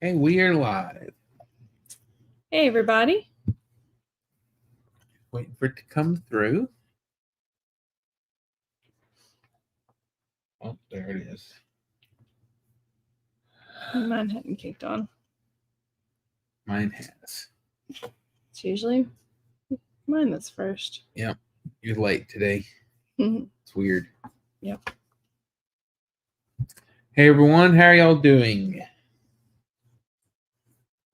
Okay, we are live. Hey, everybody. Waiting for it to come through. Oh, there it is. Mine hadn't kicked on. Mine has. It's usually mine that's first. Yep. You're late today. Mhm. It's weird. Yep. Hey, everyone. How are y'all doing?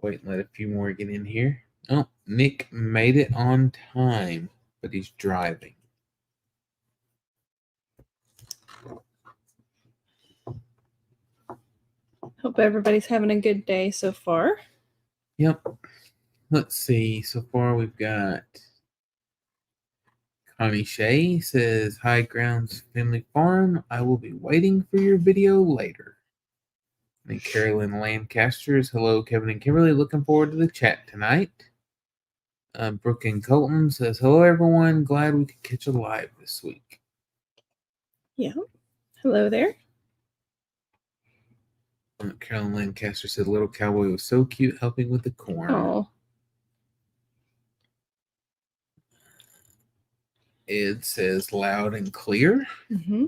Wait and let a few more get in here. Oh, Nick made it on time, but he's driving. Hope everybody's having a good day so far. Yep. Let's see. So far, we've got Connie Shea says, "Hi, Grounds Family Farm. I will be waiting for your video later." And Carolyn Lancaster's, "Hello, Kevin and Kimberly. Looking forward to the chat tonight." Brooke and Colton says, "Hello, everyone. Glad we could catch a live this week." Yeah. Hello there. Carolyn Lancaster said, "Little Cowboy was so cute helping with the corn." Oh. Ed says, "Loud and clear." Mm-hmm.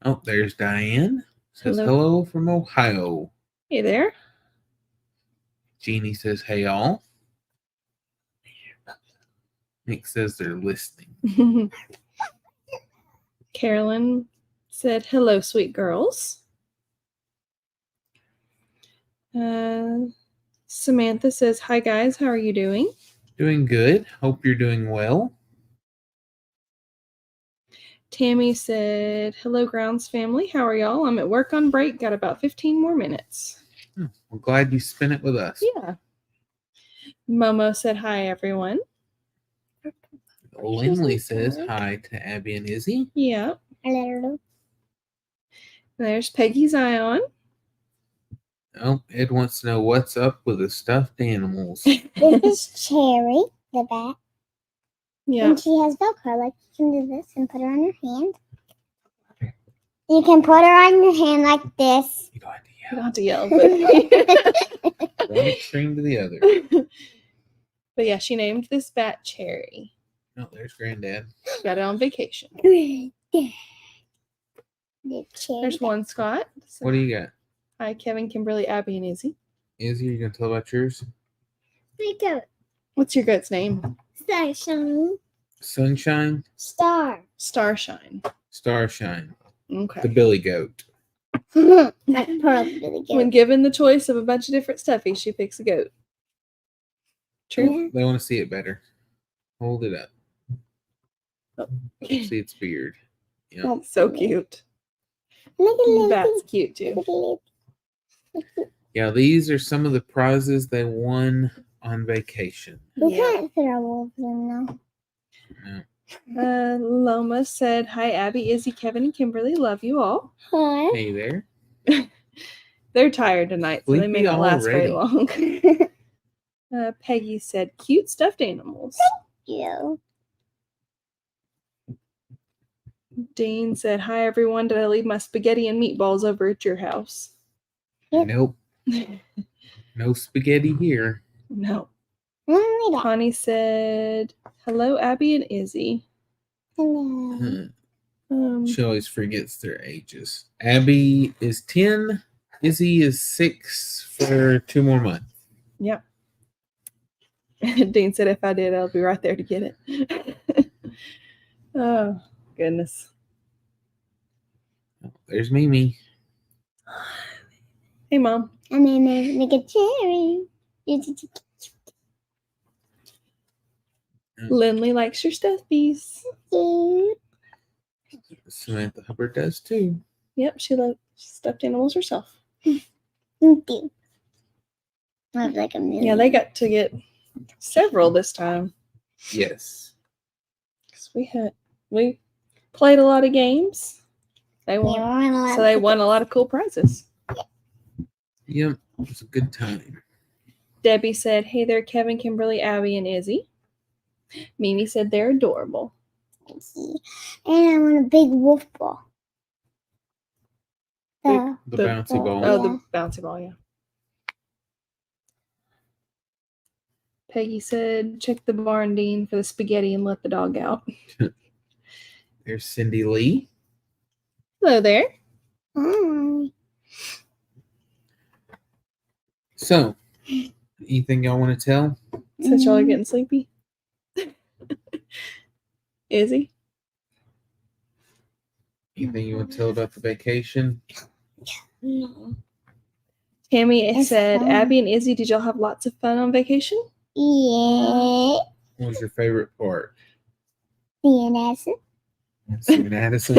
Oh, there's Diane. Says, Hello. "Hello from Ohio." Hey there. Jeannie says, "Hey, y'all." Nick says they're listening. Carolyn said, "Hello, sweet girls." Samantha says, "Hi, guys. How are you doing?" Doing good. Hope you're doing well. Tammy said, "Hello, Grounds family. How are y'all? I'm at work on break. Got about 15 more minutes." We're glad you spent it with us. Yeah. Momo said, "Hi, everyone." Lindley says hi to Abby and Izzy. Yeah. Hello. There's Peggy Zion. Oh, Ed wants to know what's up with the stuffed animals. This is Cherry, the bat. Yeah. And she has Velcro. Like, you can do this and put her on your hand. You can put her on your hand like this. You You don't have to yell, but one extreme to the other. But yeah, she named this bat Cherry. Oh, there's Granddad. Got it on vacation. There's one Scott. So, what do you got? hi, Kevin, Kimberly, Abby, and Izzy. Izzy, you gonna tell about yours? My goat. What's your goat's name? Starshine. Sunshine? Star. Starshine. Starshine. Okay. The Billy Goat. Pearl Billy Goat. When given the choice of a bunch of different stuffies, she picks a goat. True? Yeah. They want to see it better. Hold it up. Oh. See its beard. Yeah. Oh, so cute. Look The at bat's cute too. Yeah, these are some of the prizes they won on vacation. We Yeah. can't throw wolves in now. No. Loma said, "Hi, Abby, Izzy, Kevin, and Kimberly. Love you all." Hi. Hey there. They're tired tonight, so they may not last very long. Peggy said, "Cute stuffed animals." You. Dean said, "Hi, everyone. Did I leave my spaghetti and meatballs over at your house?" Nope. No spaghetti here. No. Hello. Connie said, "Hello, Abby and Izzy." She always forgets their ages. Abby is 10. Izzy is 6 for 2 more months. Yep. Dean said, "If I did, I'll be right there to get it." Oh, goodness. There's Mimi. Hey, Mom. I'm gonna make a cherry. Lindley likes your stuffies. Samantha Hubbard does too. Yep, she loves stuffed animals herself. Thank you. I have like a million. Yeah, they got to get several this time. Yes. 'Cause we played a lot of games. They won, so they won a lot of cool prizes. Yep, it was a good time. Debbie said, "Hey there, Kevin, Kimberly, Abby, and Izzy." Mimi said they're adorable. And I want a big wolf ball. The bouncy ball. Oh, Yeah. the bouncy ball, yeah. Peggy said, check the barn, Dean, for the spaghetti and let the dog out. There's Cindy Lee. Hello there. Hi. So, anything y'all want to tell? Since y'all are getting sleepy. Is he? Anything you want to tell about the vacation? No. Tammy It's said, fun. Abby and Izzy, did y'all have lots of fun on vacation? Yeah. What was your favorite part? Being Addison. Seeing Addison?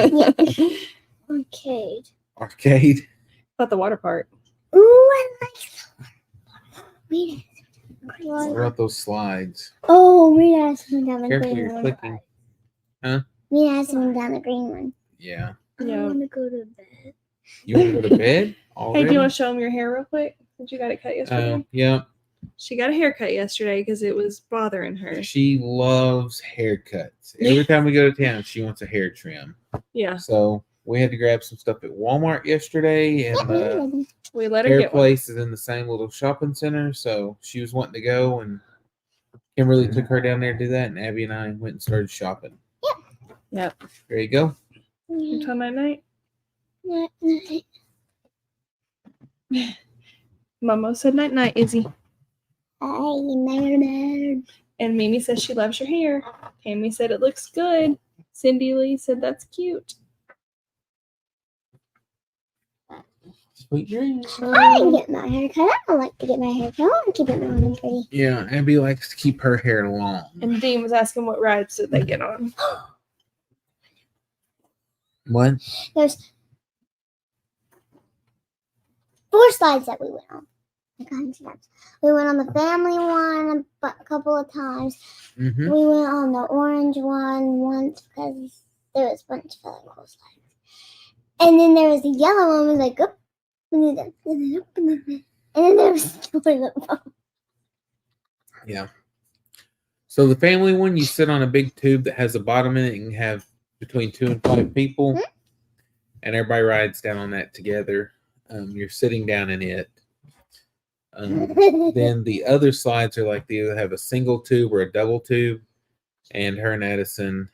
Arcade. Arcade? About the water park. Ooh, I like me. What about those slides? Oh, me and Addison went down the Careful, green you're one. clicking. Huh? Me and Addison went down the green one. Yeah. Yeah. I want to go to bed. You want to go to bed already? Hey, do you want to show them your hair real quick? Since you got it cut yesterday? Yeah. She got a haircut yesterday because it was bothering her. She loves haircuts. Every time we go to town, she wants a hair trim. Yeah. So we had to grab some stuff at Walmart yesterday, and We let her hair get one. place is in the same little shopping center. So she was wanting to go, and Kimberly took her down there to do that, and Abby and I went and started shopping. Yep. There you go. Until night. Momo said night, Izzy. And Mimi says she loves your hair. Tammy said it looks good. Cindy Lee said that's cute. Sweet dreams. I didn't get my hair cut. I don't like to get my hair cut. I want to keep it long and pretty. Yeah, Abby likes to keep her hair long. And Dean was asking what rides did they get on. What? There's 4 slides that we went on. We went on the family one a couple of times. Mm-hmm. We went on the orange one once because there was a bunch of other cool slides. And then there was the yellow one, was like up, and then up, and then there was the toilet bowl. Yeah. So the family one, you sit on a big tube that has a bottom in it and have between 2 and 5 people, and everybody rides down on that together. You're sitting down in it. Then the other slides are like they either have a single tube or a double tube, and her and Addison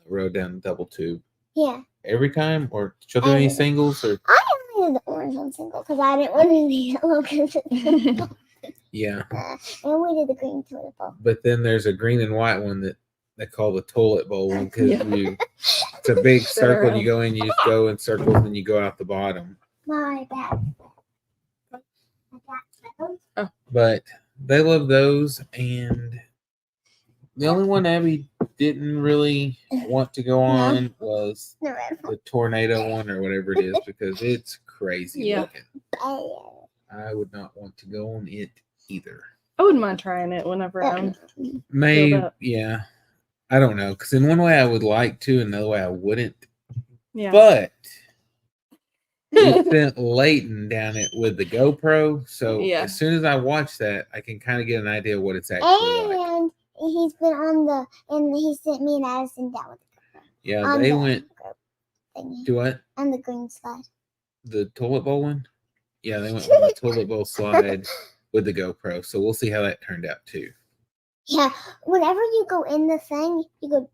rode down the double tube. Yeah. Every time, or she'll do any singles, or I only did the orange one single because I didn't want to do the yellow because yeah. And we did the green toilet bowl. But then there's a green and white one that they call the toilet bowl one because Yeah. it's a big circle and you go in, you just go in circles and you go out the bottom. My bad. But they love those, and the only one Abby didn't really want to go on was The red one. the tornado one or whatever it is because it's crazy Yeah. looking. I would not want to go on it either. I wouldn't mind trying it whenever I'm filled up. Yeah. I don't know, because in one way I would like to, and another way I wouldn't. Yeah. But we sent Leighton down it with the GoPro, so Yeah. as soon as I watch that, I can kind of get an idea of what it's actually like. And he's been and he sent me and Addison down with the GoPro. Yeah, they went. Thingy. Do what? On the green slide. The toilet bowl one? Yeah, they went on the toilet bowl slide with the GoPro, so we'll see how that turned out too. Yeah, whenever you go in the thing, you go,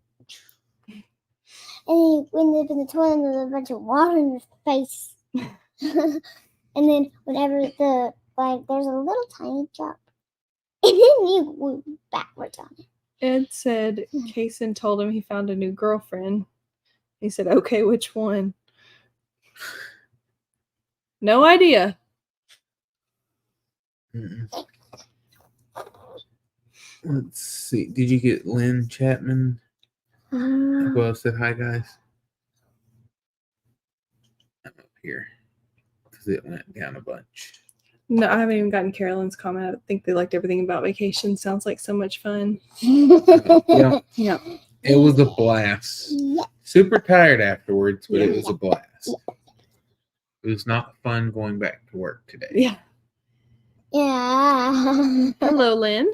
and you end up in the toilet and there's a bunch of water in your face. And then whenever there's a little tiny drop, and then you move backwards on it. Ed said Kaysen told him he found a new girlfriend. He said, okay, which one? No idea. Mm-mm. Let's see. Did you get Lynn Chapman? Who else said hi, guys? I'm up here because it went down a bunch. No, I haven't even gotten Carolyn's comment. I think they liked everything about vacation. Sounds like so much fun. Yeah, Yeah. it was a blast. Yeah. Super tired afterwards, but it was a blast. It was not fun going back to work today. Yeah. Yeah. Hello, Lynn.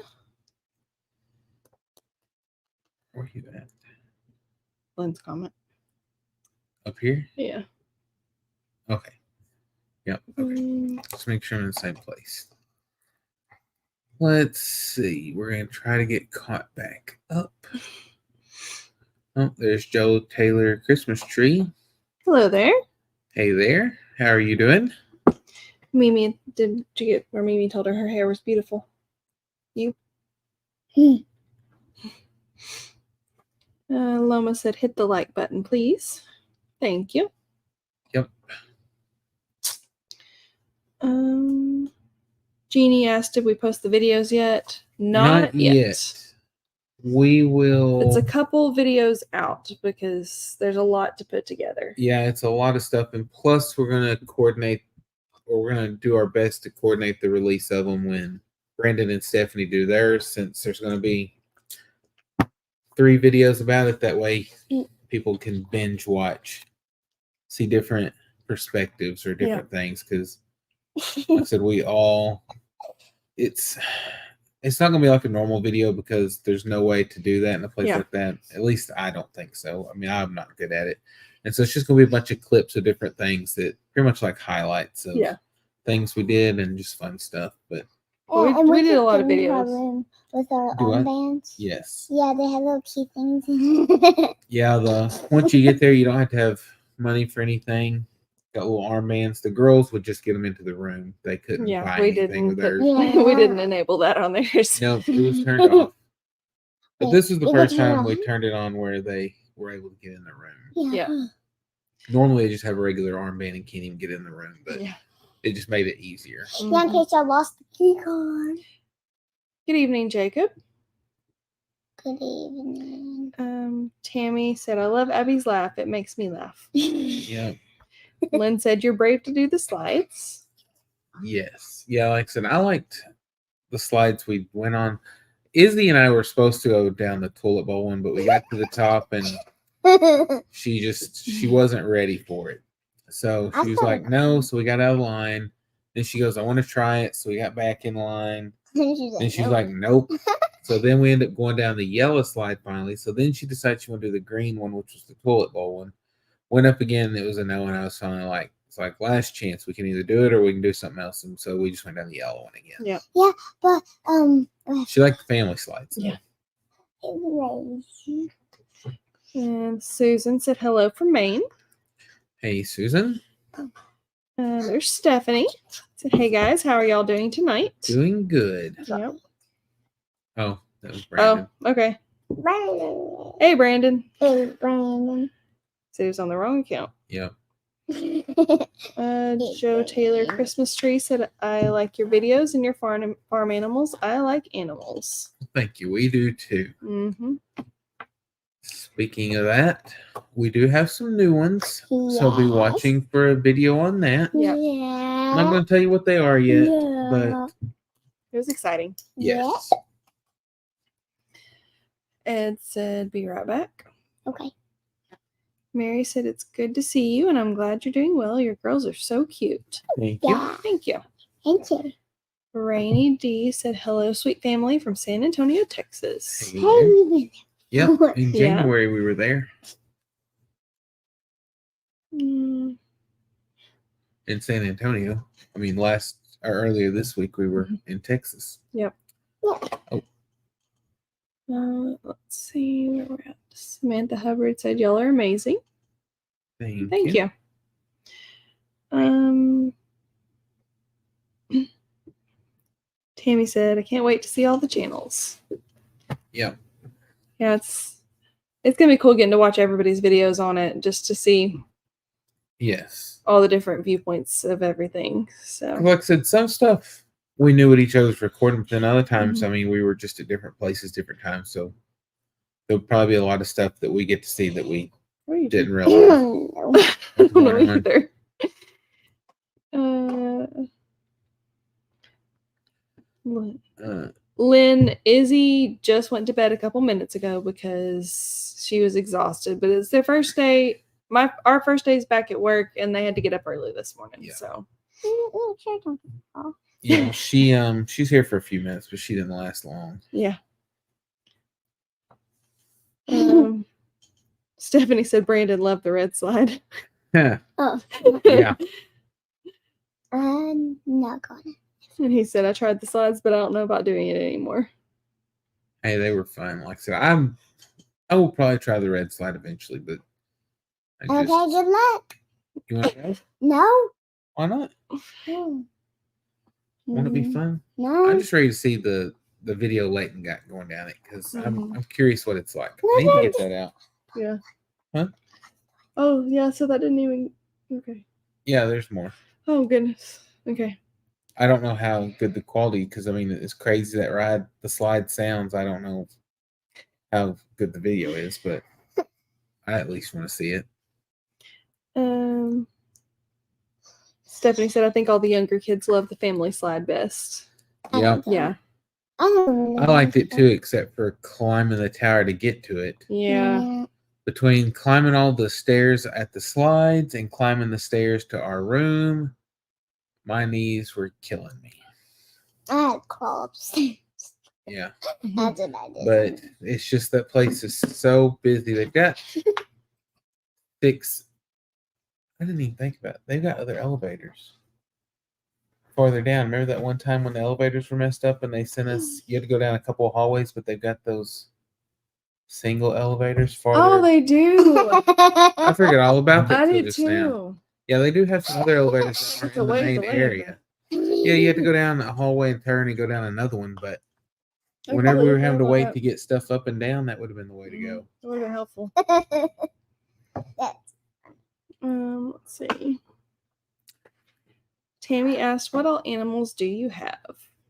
Where are you at? Lynn's comment. Up here? Yeah. Okay. Yep. Okay. Let's make sure I'm in the same place. Let's see. We're going to try to get caught back up. Oh, there's Joe Taylor Christmas tree. Hello there. Hey there. How are you doing? Mimi, did you get where Mimi told her hair was beautiful? You? Loma said, hit the like button, please. Thank you. Yep. Jeannie asked, did we post the videos yet? Not yet. We will. It's a couple videos out because there's a lot to put together. Yeah, it's a lot of stuff. And plus, we're going to coordinate, or we're going to do our best to coordinate the release of them when Brandon and Stephanie do theirs, since there's going to be 3 videos about it. That way, people can binge watch, see different perspectives or different things. Because, like I said, it's not going to be like a normal video because there's no way to do that in a place like that. At least I don't think so. I mean, I'm not good at it. And so it's just going to be a bunch of clips of different things that pretty much like highlights of things we did and just fun stuff. But we did a lot of videos. With our armbands. Yes. Yeah, they have little key things in it. Yeah, once you get there, you don't have to have money for anything. Got little armbands. The girls would just get them into the room. They couldn't buy anything with theirs. We didn't enable that on theirs. No, it was turned off. But this was the first time we turned it on where they were able to get in the room. Yeah. Normally, they just have a regular armband and can't even get in the room, but it just made it easier. Yeah, in case I lost the key card. Good evening, Jacob. Good evening. Tammy said, I love Abby's laugh. It makes me laugh. Yeah. Lynn said, you're brave to do the slides. Yes. Yeah, like I said, I liked the slides we went on. Izzy and I were supposed to go down the toilet bowl one, but we got to the top and she wasn't ready for it. So she was like, no. So we got out of line. Then she goes, I want to try it. So we got back in line. And she's like, nope. So then we ended up going down the yellow slide finally. So then she decided she wanted to do the green one, which was the toilet bowl one. Went up again. It was a no. And I was finally like, it's like last chance. We can either do it or we can do something else. And so we just went down the yellow one again. Yeah. Yeah, but she liked the family slides. Yeah. And Susan said hello from Maine. Hey, Susan. There's Stephanie. Said, hey guys, how are y'all doing tonight? Doing good. Yep. Oh, that was Brandon. Oh, okay. Brandon. Hey, Brandon. Hey, Brandon. So he was on the wrong account. Yep. Joe Taylor Christmas tree said, I like your videos and your farm animals. I like animals. Thank you. We do too. Mm-hmm. Speaking of that, we do have some new ones. So I'll be watching for a video on that. Yeah. I'm not going to tell you what they are yet, but it was exciting. Yes. Ed said, be right back. Okay. Mary said, it's good to see you, and I'm glad you're doing well. Your girls are so cute. Thank you. Thank you. Thank you. Rainy D said, hello, sweet family from San Antonio, Texas. Hey. Yep. In January, we were there. In San Antonio. I mean, earlier this week, we were in Texas. Yep. Oh. Let's see where we're at. Samantha Hubbard said, y'all are amazing. Thank you. Tammy said, I can't wait to see all the channels. Yeah. Yeah, it's gonna be cool getting to watch everybody's videos on it just to see all the different viewpoints of everything. So like I said, some stuff we knew what each other was recording, but then other times, I mean, we were just at different places, different times. So there'll probably be a lot of stuff that we get to see that we didn't realize. I don't know either. Lynn, Izzy just went to bed a couple minutes ago because she was exhausted, but it's their first day. Our first day's back at work, and they had to get up early this morning. Yeah. So yeah, she's here for a few minutes, but she didn't last long. Yeah. Stephanie said Brandon loved the red slide. Yeah. Oh. Yeah. I'm not gonna. And he said, I tried the slides, but I don't know about doing it anymore. Hey, they were fun. Like I said, I will probably try the red slide eventually, but Okay, good luck. You want to go? No. Why not? Hmm. Won't it be fun? No. I'm just ready to see the video Leighton got going down it because Mhm. I'm curious what it's like. I need to get that out. Yeah. Huh? Oh, yeah, so that didn't even... Okay. Yeah, there's more. Oh, goodness. Okay. I don't know how good the quality, because I mean it's crazy that ride the slide sounds. I don't know how good the video is, but I at least want to see it. Stephanie said, I think all the younger kids love the family slide best. Yeah, Yeah. I liked it too, except for climbing the tower to get to it. Yeah. Between climbing all the stairs at the slides and climbing the stairs to our room, my knees were killing me. I had crawl upstairs. Yeah. That's what I did. But it's just that place is so busy. They've got 6. I didn't even think about it. They've got other elevators farther down. Remember that one time when the elevators were messed up and they sent us, you had to go down a couple of hallways, but they've got those single elevators farther. Oh, they do. I forgot all about that I till did just too. now. Yeah, they do have some other elevators that are in the main area. Yeah, you had to go down a hallway and turn and go down another one, but whenever we were having to wait to get stuff up and down, that would have been the way to go. That would have been helpful. Let's see. Tammy asked, what all animals do you have?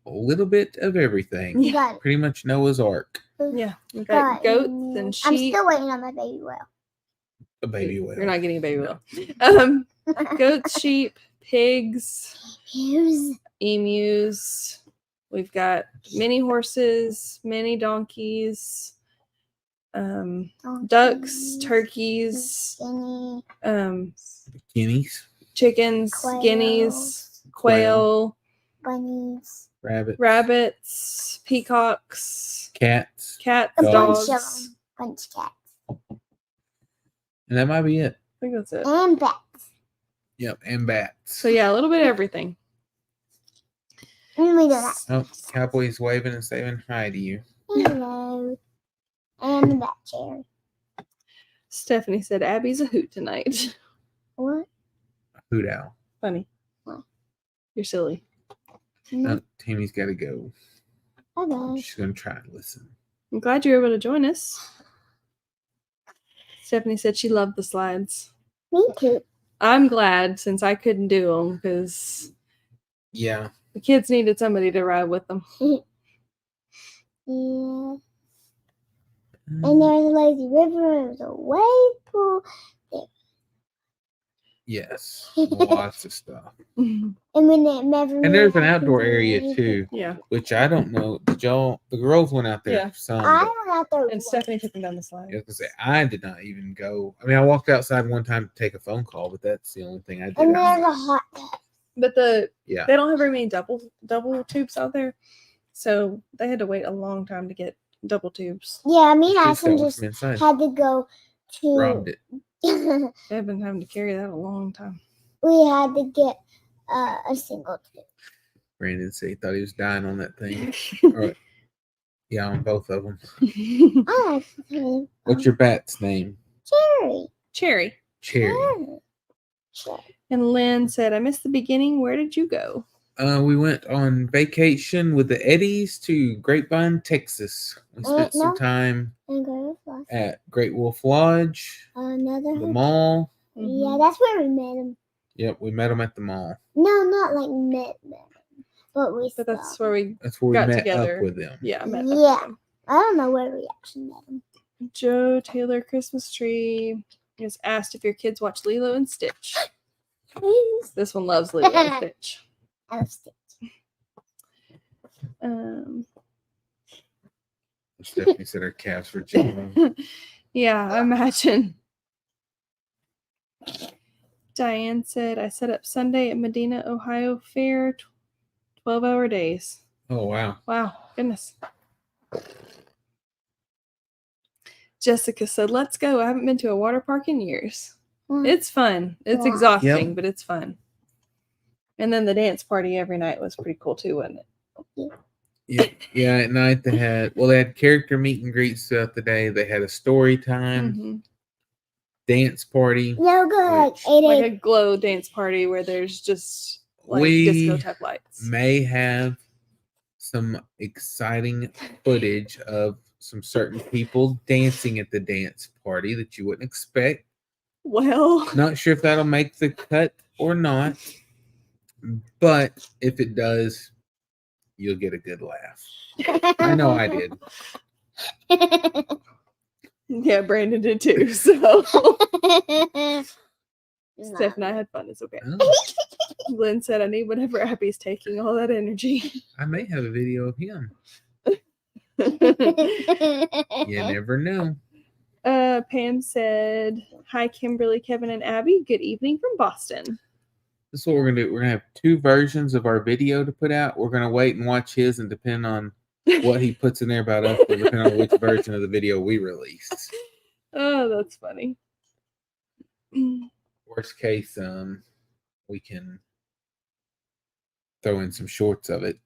A little bit of everything. Yeah. Pretty much Noah's Ark. Yeah. We got goats and sheep. I'm still waiting on my baby whale. A baby whale. You're not getting a baby whale. Goats, sheep, pigs, emus. We've got mini horses, mini donkeys, ducks, turkeys, Guineas, chickens, guineas, quail, bunnies, rabbits, peacocks, cats, dogs. Bunch of cats. And that might be it. I think that's it. And bats. Yep, and bats. So yeah, a little bit of everything. And we do that. Oh, Cowboy's waving and saying hi to you. Hello. And the bat chair. Stephanie said Abby's a hoot tonight. What? Hoot owl. Funny. What? You're silly. No, Tammy's got to go. Bye-bye. She's going to try and listen. I'm glad you were able to join us. Stephanie said she loved the slides. Me too. I'm glad, since I couldn't do them, because Yeah. the kids needed somebody to ride with them. Yeah. And there's a lazy river. There's a wave pool. Yes. Lots of stuff. And when it never. And there's an outdoor area too, Yeah. which I don't know. Did y'all? The girls went out there Yeah. for some. I but went out there. And Stephanie took them down the slide. I was gonna say, I did not even go. I mean, I walked outside one time to take a phone call, but that's the only thing I did. And out there's there. a hot tub. But Yeah. they don't have very many double tubes out there, so they had to wait a long time to get double tubes. Yeah, me and Should've Ashton sat with just them inside. had to go to. Robbed it. They've been having to carry that a long time. We had to get a single tube. Brandon said he thought he was dying on that thing. Or, yeah, on both of them. Oh, okay. What's your bat's name? Cherry. Cherry. Cherry. Cherry. And Lynn said, I missed the beginning. Where did you go? We went on vacation with the Eddies to Grapevine, Texas. We spent some No. time And go to Fluff. at Great Wolf Lodge, Another. the hotel. mall. Yeah, that's where we met him. Yep, we met them at the mall. No, not like met them, but we. But that's saw where we That's where we got met together. up with them. met Yeah. up with them. I don't know where we actually met him. Joe Taylor Christmas tree is asked if your kids watch Lilo and Stitch. This one loves Lilo and Stitch. I love Stitch. Stephanie said her calves were jiggling. Yeah, I imagine. Diane said, I set up Sunday at Medina, Ohio Fair, 12-hour days. Oh, wow. Wow, goodness. Jessica said, let's go. I haven't been to a water park in years. It's fun. It's Yeah. exhausting, Yep. but it's fun. And then the dance party every night was pretty cool too, wasn't it? Yeah. At night they had character meet and greets throughout the day. They had a story time, dance party. No good. Which- Like a glow dance party where there's just like disco type lights. May have some exciting footage of some certain people dancing at the dance party that you wouldn't expect. Well, Not sure if that'll make the cut or not, but if it does, you'll get a good laugh. I know I did. yeah, Brandon did too. So Steph and I had fun. It's okay. Oh, Glenn said, I need whatever Abby's taking all that energy. I may have a video of him. You never know. Pam said, hi, Kimberly, Kevin, and Abby. Good evening from Boston. This is what we're gonna do. We're gonna have 2 versions of our video to put out. We're gonna wait and watch his, and depend on what he puts in there about us, will depend on which version of the video we release. Oh, that's funny. Worst case, we can throw in some shorts of it.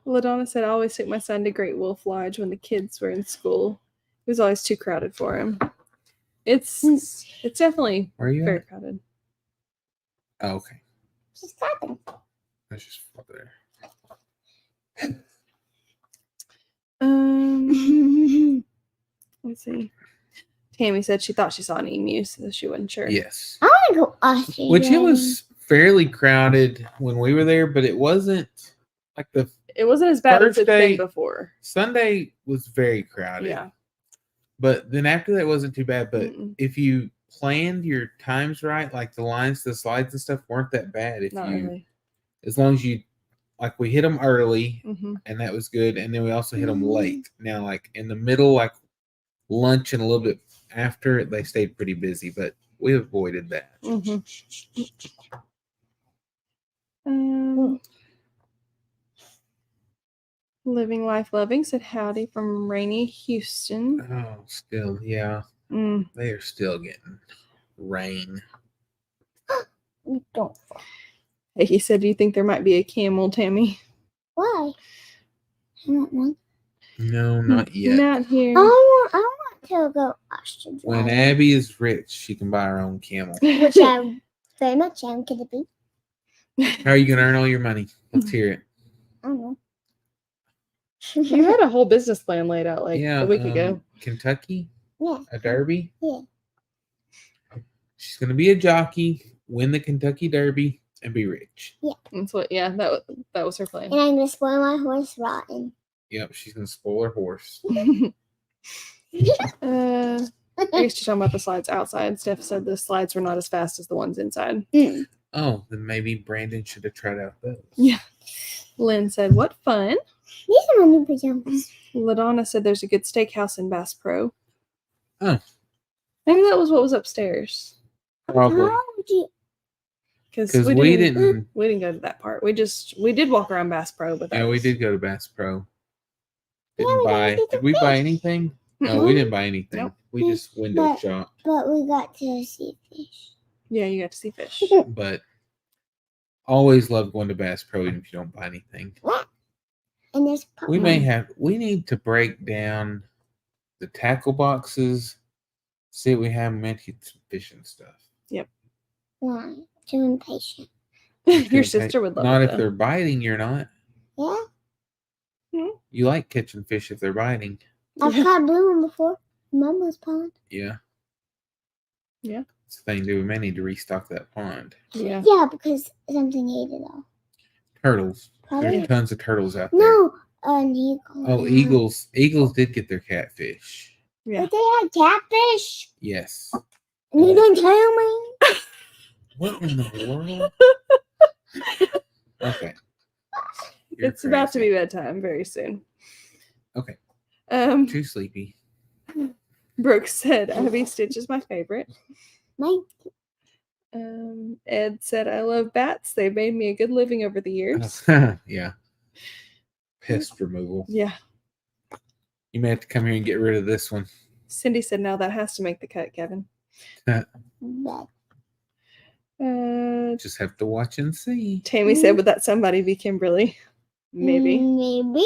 LaDonna said, I always took my son to Great Wolf Lodge when the kids were in school. It was always too crowded for him. It's definitely Where are you very at? crowded. Oh, okay. She's clapping. That's just up there. Let's see. Tammy said she thought she saw an emu, so she wasn't sure. Yes. I want to go Australia. Which it was fairly crowded when we were there, but it wasn't like It wasn't as bad as First it's day- been before. Sunday was very crowded. Yeah. But then after that, it wasn't too bad. But Mm-mm. if you planned your times right, like the lines, the slides and stuff weren't that bad. If Not you, really. as long as you, like we hit them early, Mm-hmm. and that was good. And then we also hit them late. Now, like in the middle, like lunch and a little bit after, they stayed pretty busy, but we avoided that. Living Life Loving said howdy from rainy Houston. Oh, still, yeah, they are still getting rain. We don't. He said, do you think there might be a camel, Tammy? Why? I want one. No, not yet. Not here. I want to go Australia. When Abby is rich, she can buy her own camel. Which I very much am going to be. How are you gonna earn all your money? Let's hear it. I don't know. You had a whole business plan laid out like a week ago. Kentucky, Yeah. a Derby. Yeah. She's gonna be a jockey, win the Kentucky Derby, and be rich. That's what. Yeah, that was her plan. And I'm going to spoil my horse rotten. Yep, she's gonna spoil her horse. I guess you're talking about the slides outside. Steph said the slides were not as fast as the ones inside. Oh, then maybe Brandon should have tried out those. Yeah. Lynn said, what fun. These are my new pajamas. LaDonna said there's a good steakhouse in Bass Pro. Oh. Maybe that was what was upstairs. Probably How would you? Because because we didn't. we didn't go to that part. We did walk around Bass Pro, but Yeah, we did go to Bass Pro. Yeah, Didn't we buy. got to Did we buy anything? No, we didn't buy anything. Nope. We just window But- shop. But we got to see fish. Yeah, you got to see fish. But always love going to Bass Pro even if you don't buy anything. And there's We need to break down the tackle boxes, see what we have, and maybe get some fishing stuff. Why? Too impatient. Your sister would love Not it. if though. they're biting, you're not. Yeah. You like catching fish if they're biting. I've caught blue one before. Mama's pond. Yeah. Yeah. It's the thing to do. We may need to restock that pond. Yeah. Yeah, because something ate it all. Turtles. Probably. There's tons of turtles out there. No, an eagle. Oh, eagles. Eagles did get their catfish. Yeah. But they had catfish. Yes. And you didn't tell me. What in the world? Okay. You're It's about to crazy. be bedtime very soon. Okay. Brooke Too sleepy. said Abby Stitch is my favorite. Mine. Ed said I love bats. They've made me a good living over the years. Yeah. Pest removal. Yeah. You may have to come here and get rid of this one. Cindy said no, that has to make the cut, Kevin. But Just have to watch and see. Tammy said, would that somebody be Kimberly? Maybe. Maybe.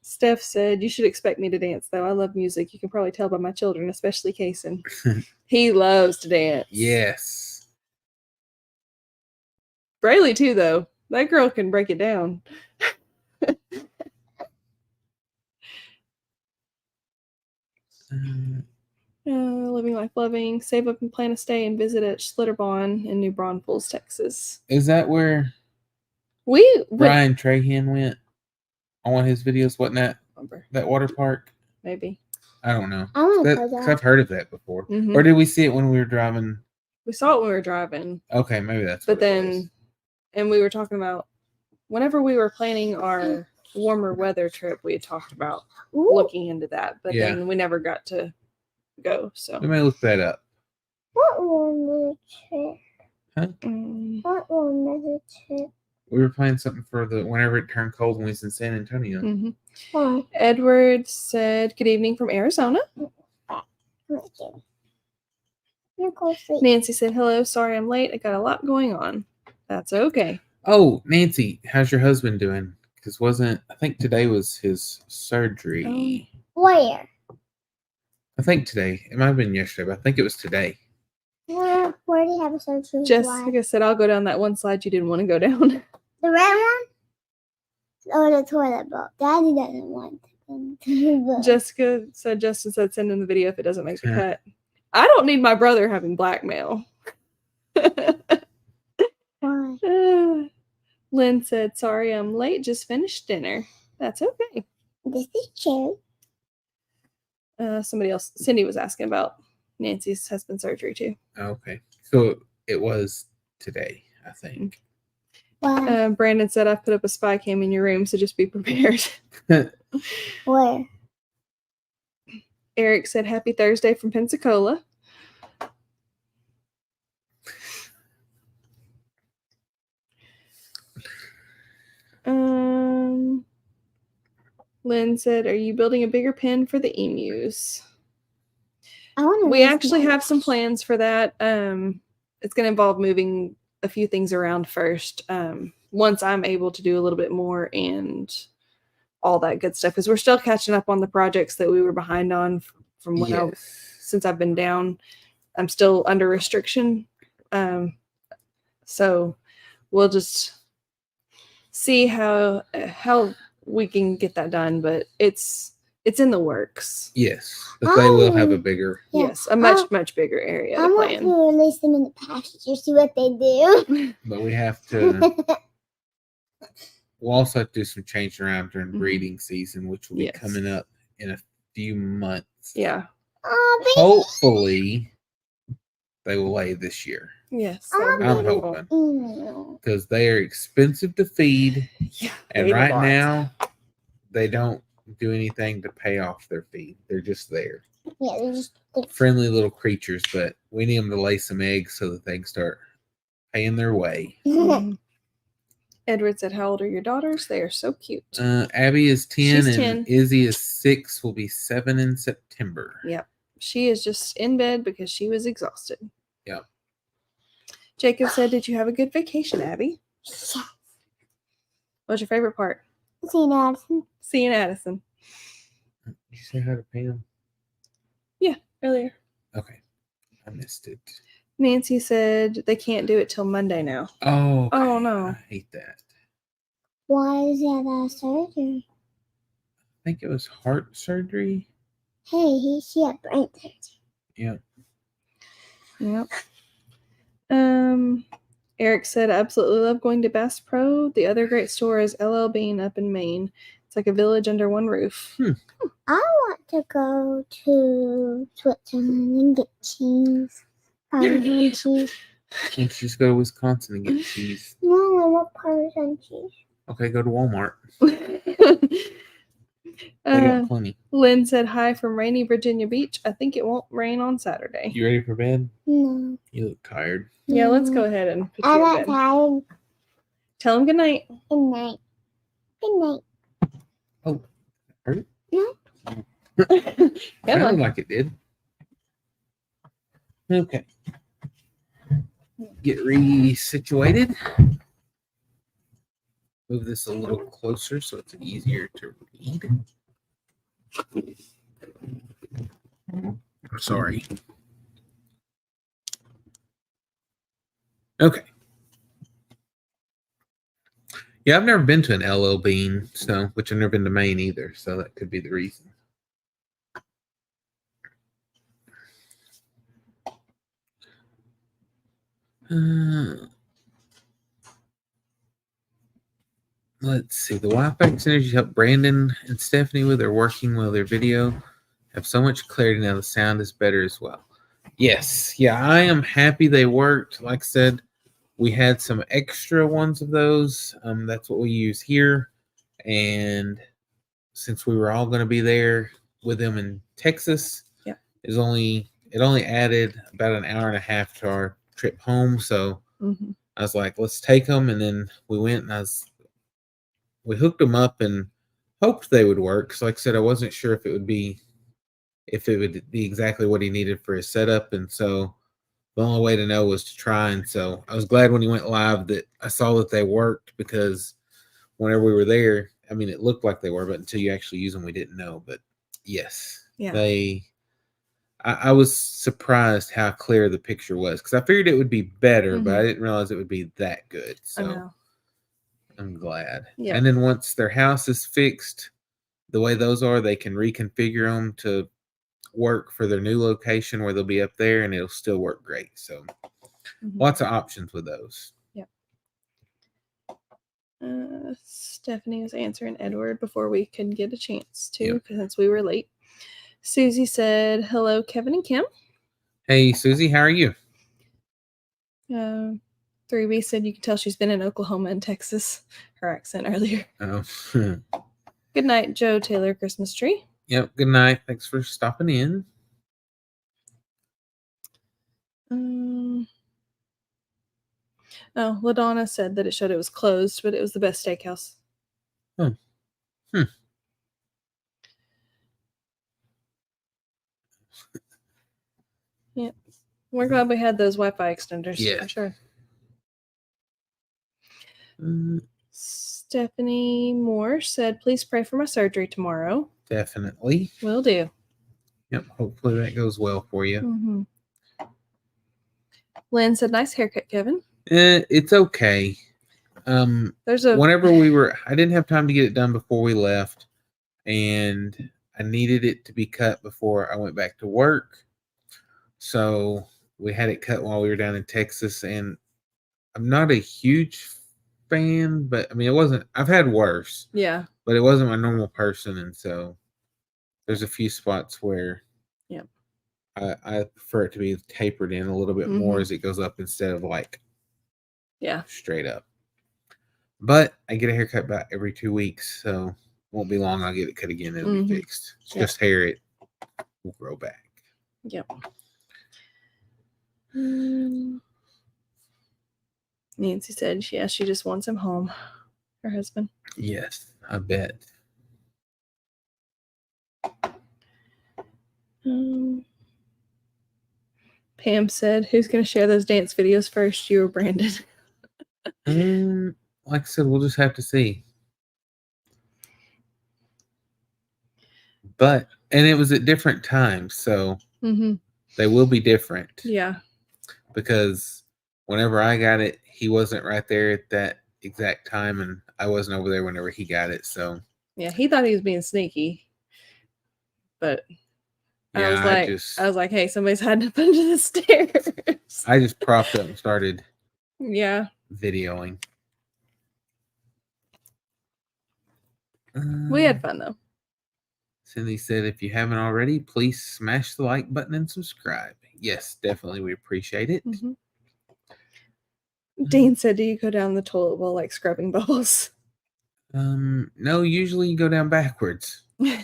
Steph said, you should expect me to dance, though. I love music. You can probably tell by my children, especially Kason. He loves to dance. Yes. Braylee, too, though. That girl can break it down. Living life loving. Save up and plan a stay and visit at Schlitterbahn in New Braunfels, Texas. Is that where We went, Brian Trahan went on one of his videos? Wasn't that water park? maybe. I don't know. I want to go 'Cause there. I've heard of that before. Mhm. Or did we see it when we were driving? We saw it when we were driving. Okay, maybe that's But what it was. then, and we were talking about, whenever we were planning our warmer weather trip, we had talked about Ooh, looking into that. But Yeah. then we never got to go. So. We may look that up. what one trip? Mm. What one trip? We were planning something for the whenever it turned cold when we was in San Antonio. Mhm. Why? Edward said, good evening from Arizona. You go sleep. Nancy said, hello, sorry I'm late. I got a lot going on. That's okay. Oh, Nancy, how's your husband doing? Because I think today was his surgery. Where? I think today. It might have been yesterday, but I think it was today. Where do you have a surgery? Jessica said, I'll go down that one slide you didn't want to go down. The red one? Or the toilet bowl? Daddy doesn't want to. Jessica said, Justin said, send him the video if it doesn't make the Yeah. cut. I don't need my brother having blackmail. Why? Lynn said, sorry I'm late. Just finished dinner. That's okay. This is cherry. Somebody else, Cindy was asking about Nancy's husband's surgery too. Okay. So it was today, I think. Why? Brandon said, I've put up a spy cam in your room, so just be prepared. Where? Eric said, happy Thursday from Pensacola. Lynn said, are you building a bigger pen for the emus? I want to. We actually have some plans for that. It's going to involve moving a few things around first. Once I'm able to do a little bit more and all that good stuff, because we're still catching up on the projects that we were behind on from when since I've been down. I'm still under restriction. So we'll just see how we can get that done, but it's in the works. Yes, but they will have a bigger. Yeah. Yes, a much bigger area I to want plan. to release them in the pasture, see what they do. But we have to. We'll also have to do some changing around during breeding season, which will be Yes. coming up in a few months. Yeah. Oh, Hopefully, they will lay this year. Yes. Oh, I'm baby. hoping because they are expensive to feed, Yeah. and they eat a right lot. now they don't do anything to pay off their feed. They're just there, Yeah, they're just friendly little creatures. But we need them to lay some eggs so that they can start paying their way. Mhm. Edward said, how old are your daughters? They are so cute. Abby is 10 She's and 10. Izzy is 6. Will be 7 in September. Yep. She is just in bed because she was exhausted. Yep. Jacob said, did you have a good vacation, Abby? Yeah. What's your favorite part? See that? Seeing Addison. Did you say hi to Pam? Earlier. Okay. I missed it. Nancy said they can't do it till Monday now. Oh, okay. Oh, no. I hate that. Why is that surgery? I think it was heart surgery. Hey, she had brain surgery. Yep. Yep. Eric said, I absolutely love going to Bass Pro. The other great store is LL Bean up in Maine. It's like a village under one roof. I want to go to Switzerland and get cheese. Parmesan cheese. Let's just go to Wisconsin and get cheese. No, I want Parmesan cheese. Okay, go to Walmart. They got plenty. Lynn said, hi from rainy Virginia Beach. I think it won't rain on Saturday. You ready for bed? No. You look tired. Yeah, let's go ahead and put I'm you not in bed. tired. Tell him good night. Good night. Good night. Oh, heard it? No. Come Sounded on. like it did. Okay. Get resituated. Move this a little closer so it's easier to read. I'm sorry. Okay. Yeah, I've never been to an LL Bean, so which I've never been to Maine either, so that could be the reason. Let's see. The Wi-Fi synergy helped Brandon and Stephanie with their working while their video have so much clarity now. The sound is better as well. Yes. Yeah, I am happy they worked. Like I said, we had some extra ones of those. That's what we use here. And since we were all going to be there with them in Texas, Yeah. it only added about an hour and a half to our trip home. So I was like, let's take them. And then we went and we hooked them up and hoped they would work. So like I said, I wasn't sure if it would be exactly what he needed for his setup. And so the only way to know was to try. And so I was glad when he went live that I saw that they worked, because whenever we were there, I mean, it looked like they were, but until you actually use them, we didn't know. But yes, I was surprised how clear the picture was, because I figured it would be better, but I didn't realize it would be that good. So I'm glad. Yeah. And then once their house is fixed, the way those are, they can reconfigure them to work for their new location where they'll be up there, and it'll still work great. So lots of options with those. Yeah. Stephanie was answering Edward before we could get a chance to, since we were late. Susie said, hello, Kevin and Kim. Hey, Susie, how are you? 3B said you can tell she's been in Oklahoma and Texas. Her accent earlier. Oh. Good night, Joe Taylor Christmas tree. Yep, good night. Thanks for stopping in. LaDonna said that it showed it was closed, but it was the best steakhouse. Oh. Yeah. We're glad we had those Wi-Fi extenders. Yeah. For sure. Stephanie Moore said, please pray for my surgery tomorrow. Definitely. Will do. Yep, hopefully that goes well for you. Lynn said, nice haircut, Kevin. It's okay. Whenever I didn't have time to get it done before we left, and I needed it to be cut before I went back to work. So we had it cut while we were down in Texas, and I'm not a huge fan, but I mean, it wasn't, I've had worse. Yeah. But it wasn't my normal person, and so there's a few spots where I prefer it to be tapered in a little bit more as it goes up, instead of like straight up. But I get a haircut about every 2 weeks, so won't be long. I'll get it cut again. It'll be fixed. It's just hair. It will grow back. Yep. Nancy said, she just wants him home. Her husband. Yes, I bet. Pam said, who's going to share those dance videos first, you or Brandon? Like I said, we'll just have to see. And it was at different times, so they will be different. Yeah. Because whenever I got it, he wasn't right there at that exact time, and I wasn't over there whenever he got it. So yeah, he thought he was being sneaky, but yeah, I was like, hey, somebody's hiding up under the stairs. I just propped up and started videoing. We had fun though. Cindy said, if you haven't already, please smash the like button and subscribe. Yes, definitely. We appreciate it. Dean said, do you go down the toilet bowl like scrubbing bubbles? No, usually you go down backwards. You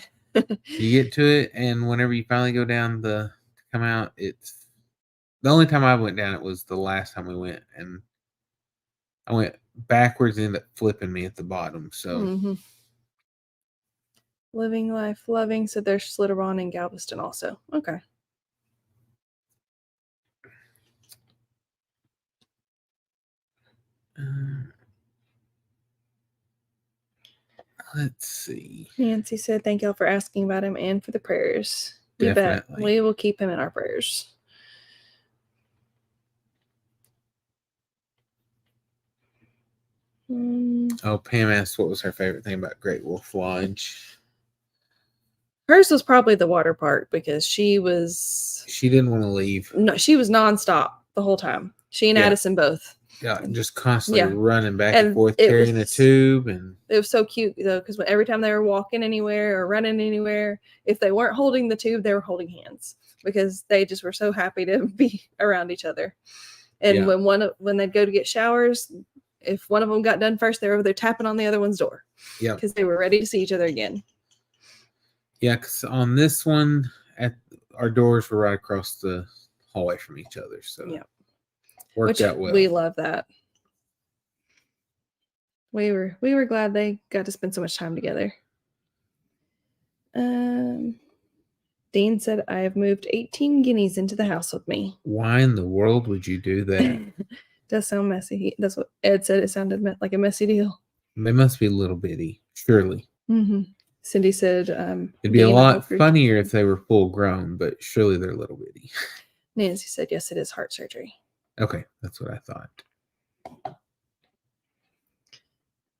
get to it, and whenever you finally go down to come out, it's the only time I went down it was the last time we went, and I went backwards and ended up flipping me at the bottom. So Living Life Loving said there's Slitterbond in Galveston also. Okay. Let's see. Nancy said, "Thank y'all for asking about him and for the prayers. You bet. Definitely. We will keep him in our prayers." Oh, Pam asked what was her favorite thing about Great Wolf Lodge. Hers was probably the water park because she didn't want to leave. No, she was nonstop the whole time. She and Yeah. Addison both. Yeah, just constantly Yeah. running back And and forth, it carrying a was- tube, and It was so cute though, because every time they were walking anywhere or running anywhere, if they weren't holding the tube, they were holding hands because they just were so happy to be around each other. And Yeah. when they'd go to get showers, if one of them got done first, they were over there tapping on the other one's door. Yeah. Because they were ready to see each other again. Yeah, because on this one, our doors were right across the hallway from each other, so Yeah. worked out well. We love that. We were glad they got to spend so much time together. Dean said, "I have moved 18 guineas into the house with me." Why in the world would you do that? Does sound messy. That's what Ed said. It sounded like a messy deal. They must be little bitty, surely. Mm-hmm. Cindy said, "It'd be a lot funnier if they were full grown, but surely they're little bitty." Nancy said, "Yes, it is heart surgery." Okay, that's what I thought.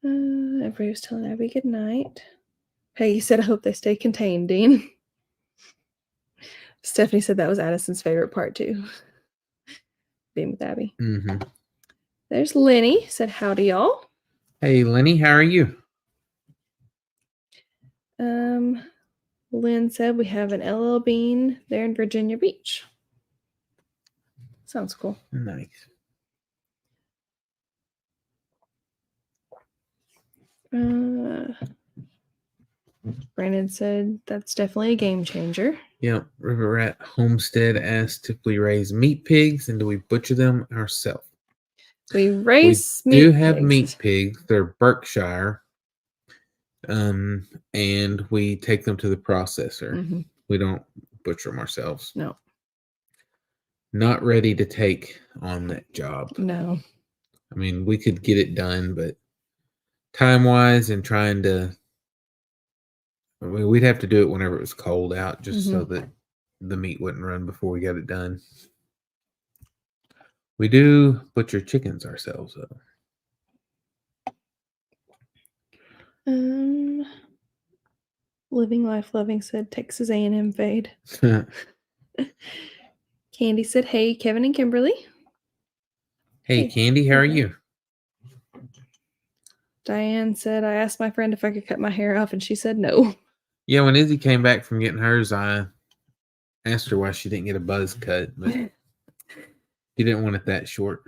Everybody was telling Abby good night. Peggy said, "I hope they stay contained, Dean." Stephanie said that was Addison's favorite part too. Being with Abby. Mm-hmm. There's Lenny. Said, "Howdy, y'all." Hey, Lenny, how are you? Lynn said, "We have an LL Bean there in Virginia Beach." Sounds cool. Nice. Brandon said, "That's definitely a game changer." Yep. River Rat Homestead asked if we raise meat pigs and do we butcher them ourselves? We raise we do have meat pigs. They're Berkshire. And we take them to the processor. Mm-hmm. We don't butcher them ourselves. No. Not ready to take on that job. No. I mean, we could get it done, but time-wise and trying to... I mean, we'd have to do it whenever it was cold out just so that the meat wouldn't run before we got it done. We do butcher chickens ourselves, though. Living Life Loving said, "Texas A&M fade." Candy said, "Hey, Kevin and Kimberly." Hey, Candy, how are you? Diane said, "I asked my friend if I could cut my hair off, and she said no." Yeah, when Izzy came back from getting hers, I asked her why she didn't get a buzz cut, but she didn't want it that short.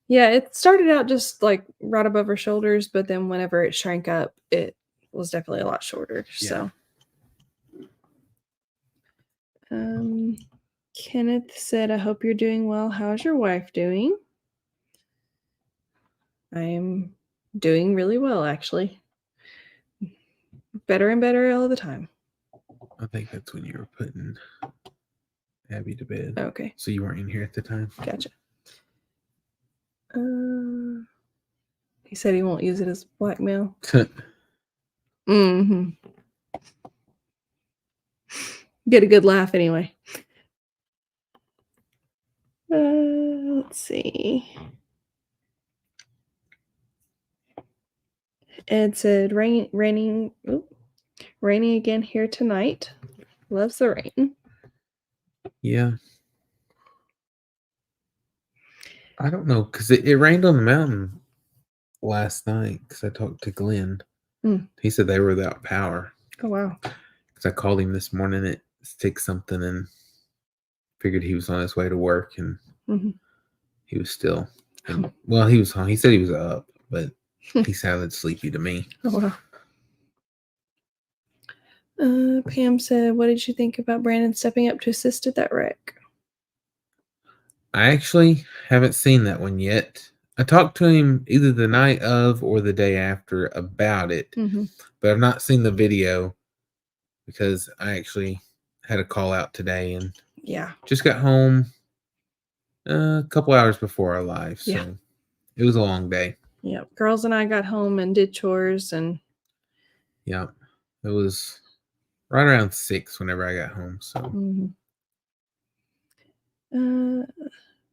Yeah, it started out just like right above her shoulders, but then whenever it shrank up, it was definitely a lot shorter. Yeah. So, Kenneth said, "I hope you're doing well. How's your wife doing?" I am doing really well, actually. Better and better all the time. I think that's when you were putting Abby to bed. Okay. So you weren't in here at the time? Gotcha. He said he won't use it as blackmail. Mm-hmm. Get a good laugh anyway. Let's see. Ed said, raining again here tonight. Loves the rain." Yeah. I don't know, because it rained on the mountain last night, because I talked to Glenn. He said they were without power. Oh, wow. Because I called him this morning at 6 something and figured he was on his way to work, and he was still... well, he was home. He said he was up, but he sounded sleepy to me. Oh, wow. Pam said, "What did you think about Brandon stepping up to assist at that wreck?" I actually haven't seen that one yet. I talked to him either the night of or the day after about it, but I've not seen the video because I actually had a call out today and just got home a couple hours before our live, so it was a long day. Yep. Girls and I got home and did chores and Yep. It was right around 6 whenever I got home. So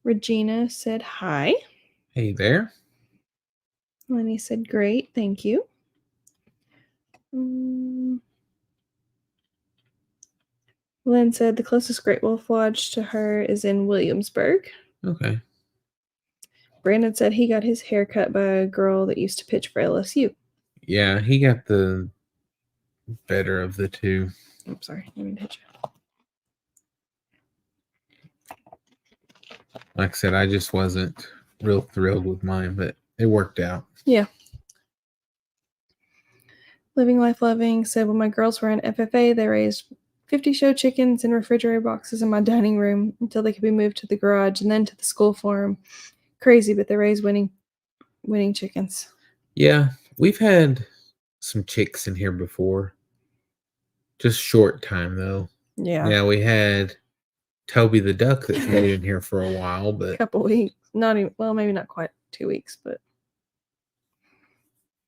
Regina said hi. hey there. Lenny said great, thank you. Lynn said the closest Great Wolf Lodge to her is in Williamsburg. Okay. Brandon said he got his hair cut by a girl that used to pitch for LSU. Yeah, he got the better of the two. I'm sorry, let me hit you. Like I said, I just wasn't real thrilled with mine, but it worked out. Yeah. Living Life Loving said when my girls were in FFA, they raised 50 show chickens in refrigerator boxes in my dining room until they could be moved to the garage and then to the school farm. Crazy, but they raised winning chickens. Yeah, we've had some chicks in here before. Just short time though. Yeah. Yeah, we had Toby the duck that stayed in here for a while, but a couple weeks. Not even, well, maybe not quite 2 weeks, but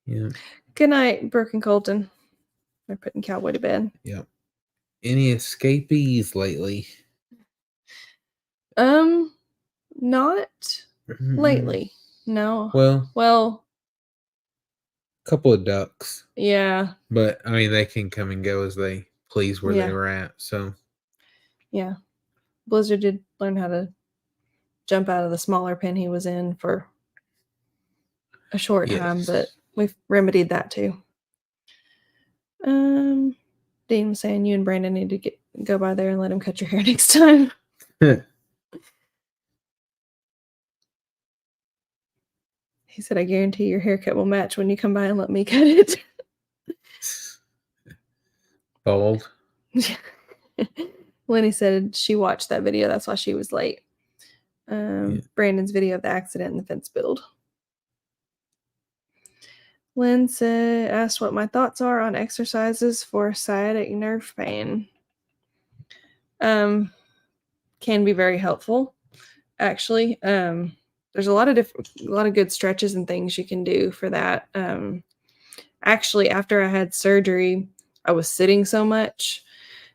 yeah. Good night, Brooke and Colton. They're putting Cowboy to bed. Yep. Any escapees lately? Not lately. No. Well, a couple of ducks. Yeah. But I mean, they can come and go as they please where they were at. So yeah, Blizzard did learn how to jump out of the smaller pen he was in for a short time, but we've remedied that too. Dean was saying you and Brandon need to go by there and let him cut your hair next time. He said, I guarantee your haircut will match when you come by and let me cut it. Bald. Lenny said she watched that video. That's why she was late. Brandon's video of the accident and the fence build. Lynn asked what my thoughts are on exercises for sciatic nerve pain. Can be very helpful, actually. There's a lot of good stretches and things you can do for that. Actually, after I had surgery, I was sitting so much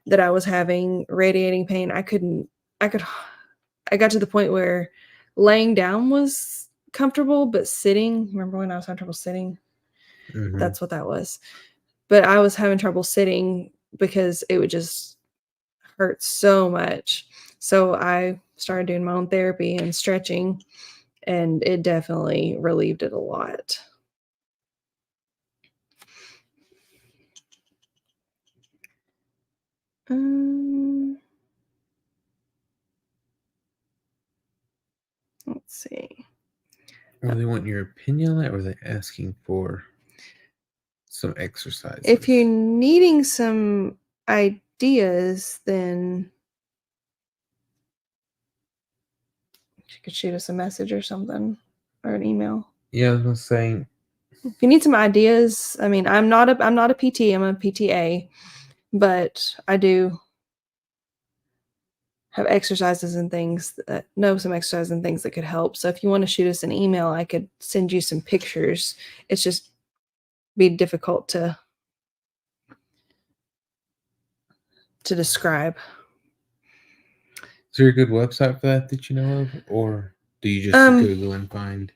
that I was having radiating pain. I got to the point where laying down was comfortable, but sitting, remember when I was having trouble sitting? Mm-hmm. That's what that was. But I was having trouble sitting because it would just hurt so much. So I started doing my own therapy and stretching, and it definitely relieved it a lot. Let's see. Are they wanting your opinion on that, or are they asking for some exercises? If you're needing some ideas, then you could shoot us a message or something, or an email. Yeah, I was gonna say. If you need some ideas, I mean, I'm not a PT, I'm a PTA, but I do have exercises and things that some exercises and things that could help. So if you want to shoot us an email, I could send you some pictures. It's just be difficult to describe. Is there a good website for that you know of, or do you just Google and find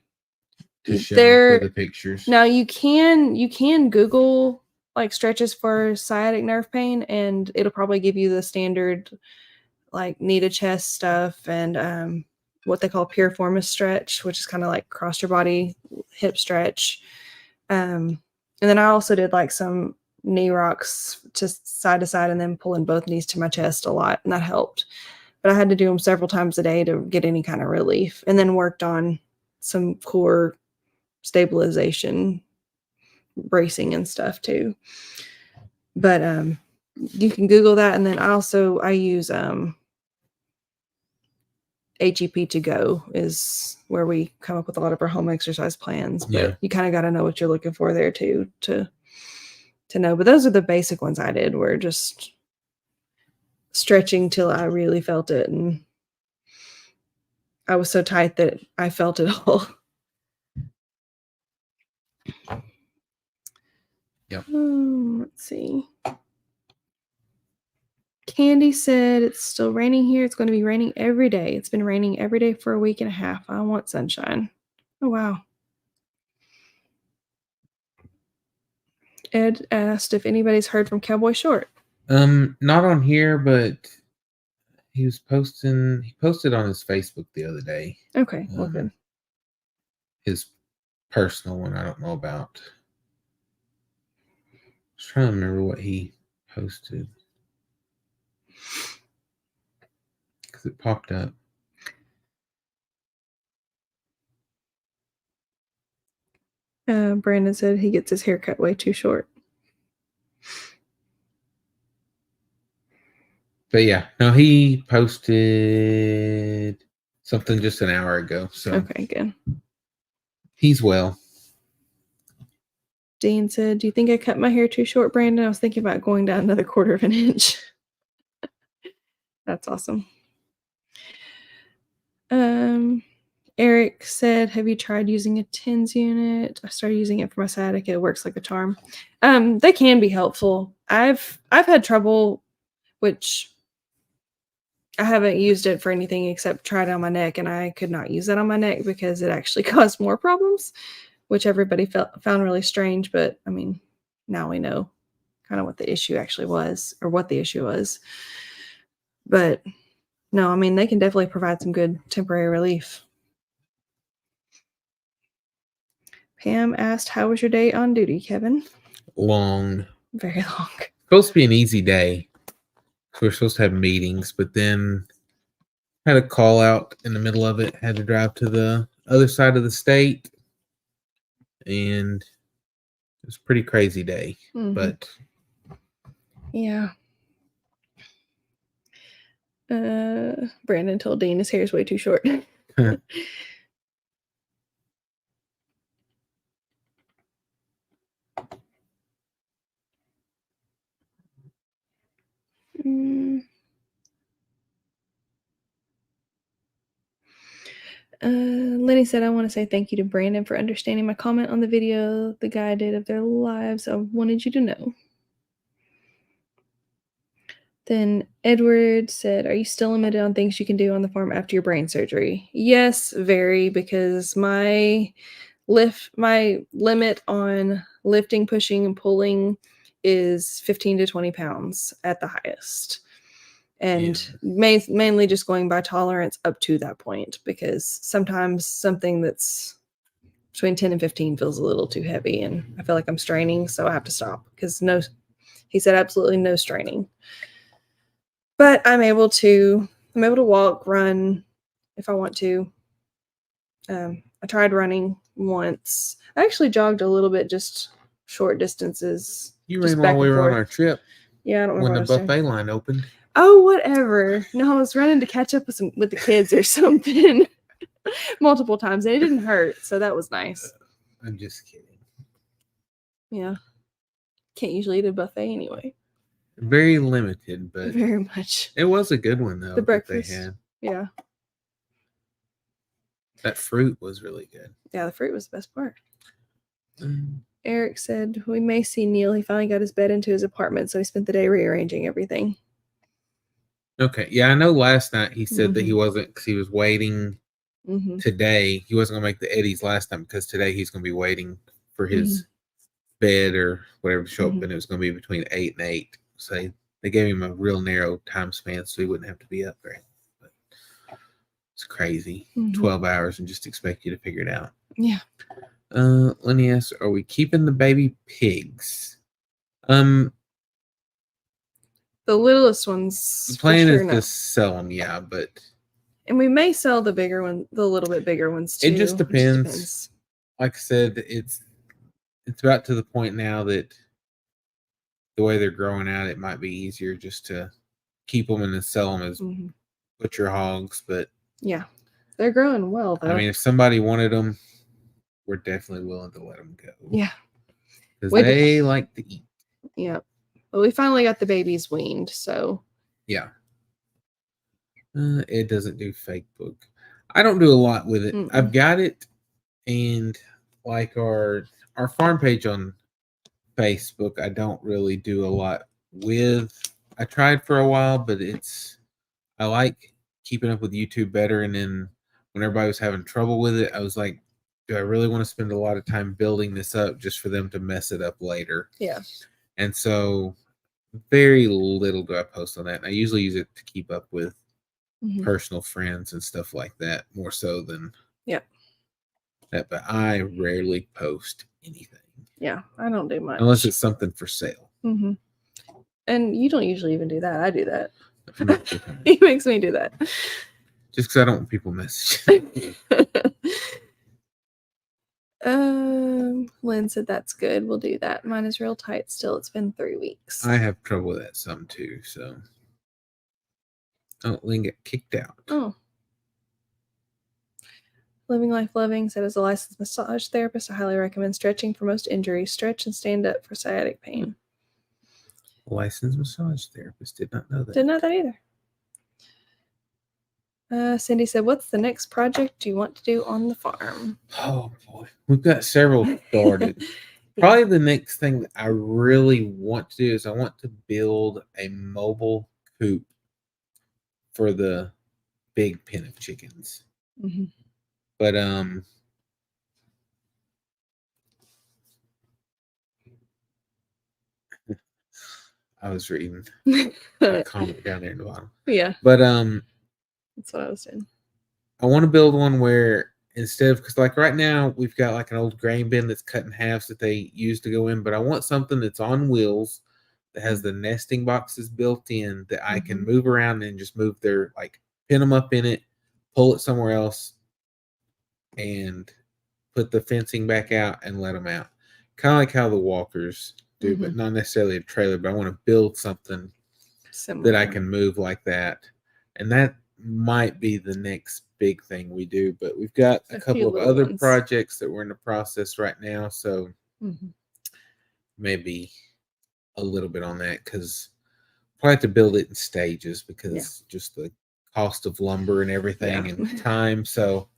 to show for the pictures? Now you can Google like stretches for sciatic nerve pain, and it'll probably give you the standard like knee to chest stuff and what they call piriformis stretch, which is kind of like cross your body hip stretch. And then I also did like some knee rocks just side to side and then pulling both knees to my chest a lot, and that helped. But I had to do them several times a day to get any kind of relief, and then worked on some core stabilization, bracing and stuff too. But you can Google that, and then I use HEP to go is where we come up with a lot of our home exercise plans. But you kind of got to know what you're looking for there too to know. But those are the basic ones I did, were just stretching till I really felt it, and I was so tight that I felt it all. Yep. Let's see. Candy said it's still raining here. It's going to be raining every day. It's been raining every day for a week and a half. I want sunshine. Oh, wow. Ed asked if anybody's heard from Cowboy Short. Not on here, but he posted on his Facebook the other day. Okay, well, good. His personal one, I don't know about. I was trying to remember what he posted. Because it popped up. Brandon said he gets his hair cut way too short. But yeah, no, he posted something just an hour ago. So Okay, good. He's well. Dean said, "Do you think I cut my hair too short, Brandon? I was thinking about going down another 1/4 of an inch." That's awesome. Eric said, "Have you tried using a TENS unit? I started using it for my sciatica. It works like a charm." They can be helpful. I've had trouble, which I haven't used it for anything except try it on my neck, and I could not use that on my neck because it actually caused more problems, which everybody found really strange. But I mean, now we know kind of what the issue actually was, or what the issue was. But no, I mean, they can definitely provide some good temporary relief. Pam asked, "How was your day on duty, Kevin?" Long. Very long. Supposed to be an easy day. We're supposed to have meetings, but then had a call out in the middle of it. Had to drive to the other side of the state, and it was a pretty crazy day. Mm-hmm. But yeah. Brandon told Dean his hair is way too short. Lenny said, "I want to say thank you to Brandon for understanding my comment on the video the guy did of their lives. I wanted you to know." Then Edward said, "Are you still limited on things you can do on the farm after your brain surgery?" Yes, very, because my limit on lifting, pushing, and pulling is 15 to 20 pounds at the highest. And mainly just going by tolerance up to that point, because sometimes something that's between 10 and 15 feels a little too heavy and I feel like I'm straining, so I have to stop, because he said absolutely no straining. But I'm able to walk, run if I want to. I tried running once. I actually jogged a little bit, just short distances. You ran while we were on our trip. Yeah, I don't when remember the buffet line opened. Oh, whatever. No, I was running to catch up with the kids or something multiple times, and it didn't hurt, so that was nice. I'm just kidding. Yeah. Can't usually eat a buffet anyway. Very limited, but very much. It was a good one, though. The breakfast. They had. Yeah. That fruit was really good. Yeah, the fruit was the best part. Eric said, "We may see Neil. He finally got his bed into his apartment, so he spent the day rearranging everything." Okay. Yeah, I know last night he said that he wasn't, because he was waiting today. He wasn't going to make the Eddies last time because today he's going to be waiting for his bed or whatever to show up, and it was going to be between 8 and 8. So they gave him a real narrow time span so he wouldn't have to be up there. But it's crazy. 12 hours and just expect you to figure it out. Yeah. Lenny asks, "Are we keeping the baby pigs?" The littlest ones. The plan is to sell them, yeah, but and we may sell the bigger one, the little bit bigger ones too. It just depends. Like I said, it's about to the point now that the way they're growing out, it might be easier just to keep them and then sell them as butcher hogs. But yeah, they're growing well, though. I mean, if somebody wanted them, we're definitely willing to let them go. Yeah, because they like to eat. Yeah. But we finally got the babies weaned, so. Yeah. It doesn't do fake book. I don't do a lot with it. I've got it, and like our farm page on Facebook. I don't really do a lot with. I tried for a while, but I like keeping up with YouTube better. And then when everybody was having trouble with it, I was like, do I really want to spend a lot of time building this up just for them to mess it up later? Yeah. And so very little do I post on that. And I usually use it to keep up with personal friends and stuff like that more so than that. But I rarely post anything. Yeah, I don't do much. Unless it's something for sale. And you don't usually even do that. I do that. He makes me do that. Just because I don't want people messaging. Lynn said that's good. We'll do that. Mine is real tight still. It's been 3 weeks. I have trouble with that some too, so. Oh, Lynn get kicked out. Oh. Living Life Loving said, as a licensed massage therapist, I highly recommend stretching for most injuries. Stretch and stand up for sciatic pain. Licensed massage therapist. Did not know that. Didn't know that either. Cindy said, what's the next project you want to do on the farm? Oh, boy. We've got several started. Probably the next thing that I really want to do is I want to build a mobile coop for the big pen of chickens. But I was reading a comment down there in the bottom. Yeah. But that's what I was saying. I want to build one where instead of, because like right now we've got like an old grain bin that's cut in halves that they use to go in, but I want something that's on wheels that has the nesting boxes built in that I can move around and just move their, like, pin them up in it, pull it somewhere else, and put the fencing back out and let them out. Kind of like how the walkers do, but not necessarily a trailer, but I want to build something similar that I can move like that. And that might be the next big thing we do, but we've got a couple of other projects that we're in the process right now. So maybe a little bit on that, because probably have to build it in stages because just the cost of lumber and everything and time. So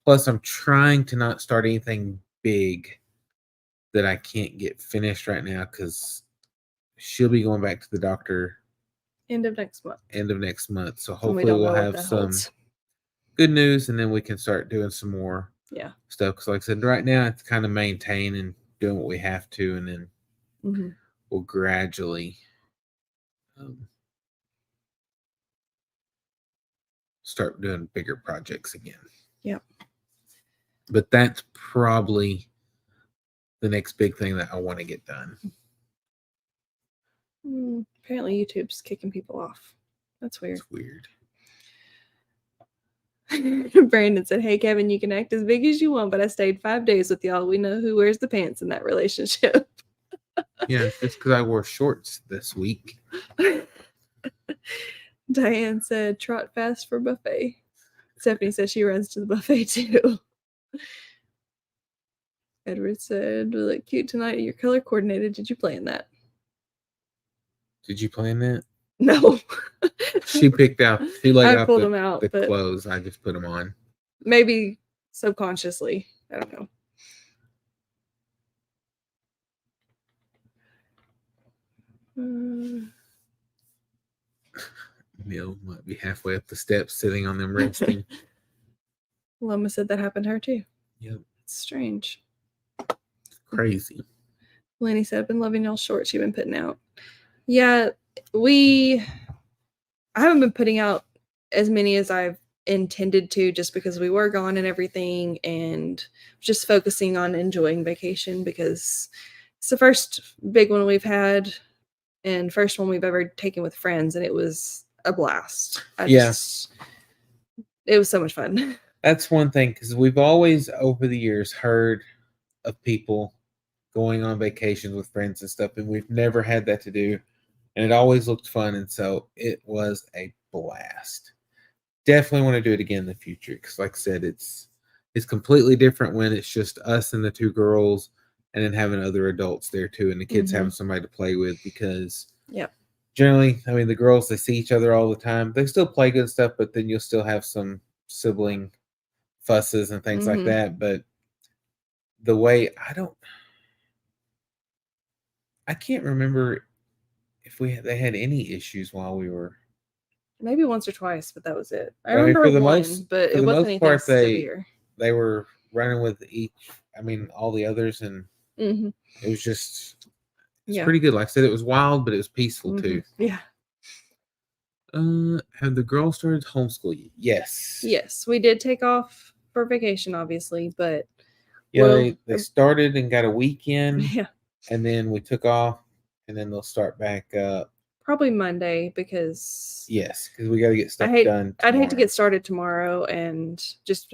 plus I'm trying to not start anything big that I can't get finished right now, because she'll be going back to the doctor end of next month. So hopefully we'll have some good news, and then we can start doing some more stuff. Because like I said, right now it's kind of maintain and doing what we have to, and then we'll gradually start doing bigger projects again. Yep. But that's probably the next big thing that I want to get done. Apparently YouTube's kicking people off. That's weird. It's weird. Brandon said, hey, Kevin, you can act as big as you want, but I stayed 5 days with y'all. We know who wears the pants in that relationship. Yeah, it's just because I wore shorts this week. Diane said, trot fast for buffet. Stephanie says she runs to the buffet too. Edward said, we look cute tonight. You're color coordinated. Did you plan that? Did you plan that? No. She picked out, she laid out pulled them out, the clothes. I just put them on. Maybe subconsciously. I don't know. Neil might be halfway up the steps sitting on them resting. Loma said that happened to her too. Yep. It's strange. It's crazy. Lanny said, I've been loving y'all shorts you've been putting out. Yeah, I haven't been putting out as many as I've intended to, just because we were gone and everything, and just focusing on enjoying vacation, because it's the first big one we've had and first one we've ever taken with friends, and it was a blast. It was so much fun. That's one thing, because we've always over the years heard of people going on vacations with friends and stuff, and we've never had that to do, and it always looked fun, and so it was a blast. Definitely want to do it again in the future, because like I said, it's completely different when it's just us and the two girls, and then having other adults there too, and the kids having somebody to play with, because generally, I mean, the girls, they see each other all the time. They still play good stuff, but then you'll still have some sibling fusses and things like that. But the way, I can't remember if they had any issues while we were. Maybe once or twice, but that was it. I I mean, remember for the one, most- but for it the wasn't most anything part, severe. They were running with all the others, and Mm-hmm. it was just Yeah. pretty good. Like I said, it was wild, but it was peaceful too. Yeah. Have the girls started homeschool yet? Yes. Yes, we did take off for vacation, obviously, but Yeah, well, they started and got a weekend, yeah, and then we took off, and then they'll start back up. probably Monday because Yes, because we got to get stuff done. I'd hate to tomorrow. get started tomorrow and just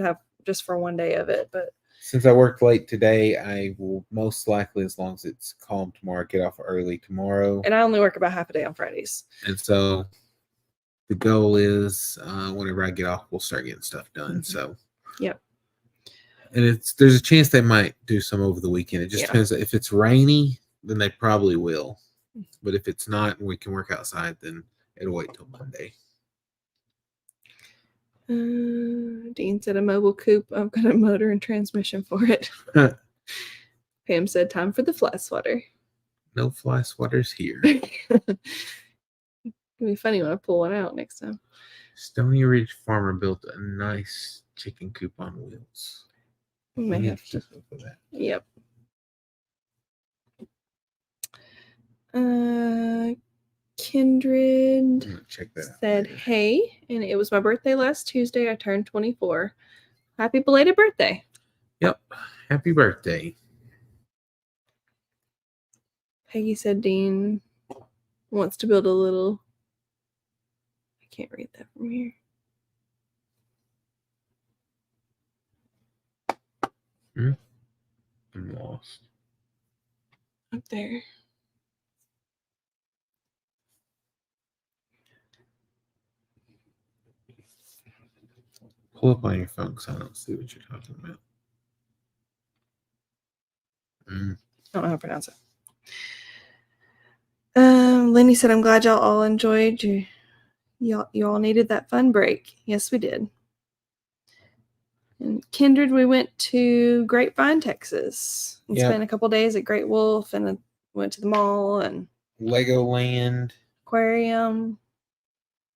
for one day of it, but Since I worked late today, I will most likely, as long as it's calm tomorrow, get off early tomorrow. and I only work about half a day on Fridays. And so the goal is whenever I get off, we'll start getting stuff done. Mhm. So, Yep. and there's a chance they might do some over the weekend. It just depends. If it's rainy, then they probably will. But if it's not and we can work outside, then it'll wait till Monday. Dean said a mobile coupe. I've got a motor and transmission for it. Pam said time for the fly swatter. No fly swatters here. It'd be funny when I pull one out next time. Stony Ridge Farmer built a nice chicken coop on wheels. We may have to. For that. Yep. Kindred Check that out said, later. hey, and it was my birthday last Tuesday. I turned 24. Happy belated birthday. Yep. Happy birthday. Peggy said Dean wants to build a little. I can't read that from here. I'm lost. Up there. Pull up on your phone because I don't see what you're talking about. I don't know how to pronounce it. Lenny said, I'm glad y'all all enjoyed. You all needed that fun break. Yes, we did. And Kindred, we went to Grapevine, Texas, and spent a couple days at Great Wolf, and went to the mall and Legoland, aquarium,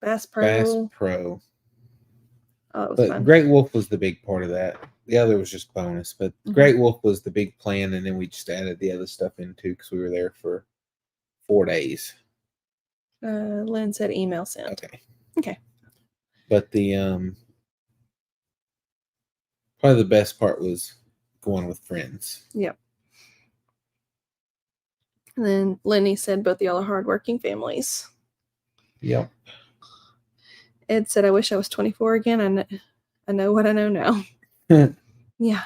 Bass Pro. Oh, it was fun. Great Wolf was the big part of that. The other was just bonus, but Great Wolf was the big plan, and then we just added the other stuff into because we were there for 4 days. Lynn said email sent. Okay. But the probably the best part was going with friends. Yep. And then Lenny said both of y'all are hardworking families. Yep. Ed said, I wish I was 24 again. I know what I know now. Yeah.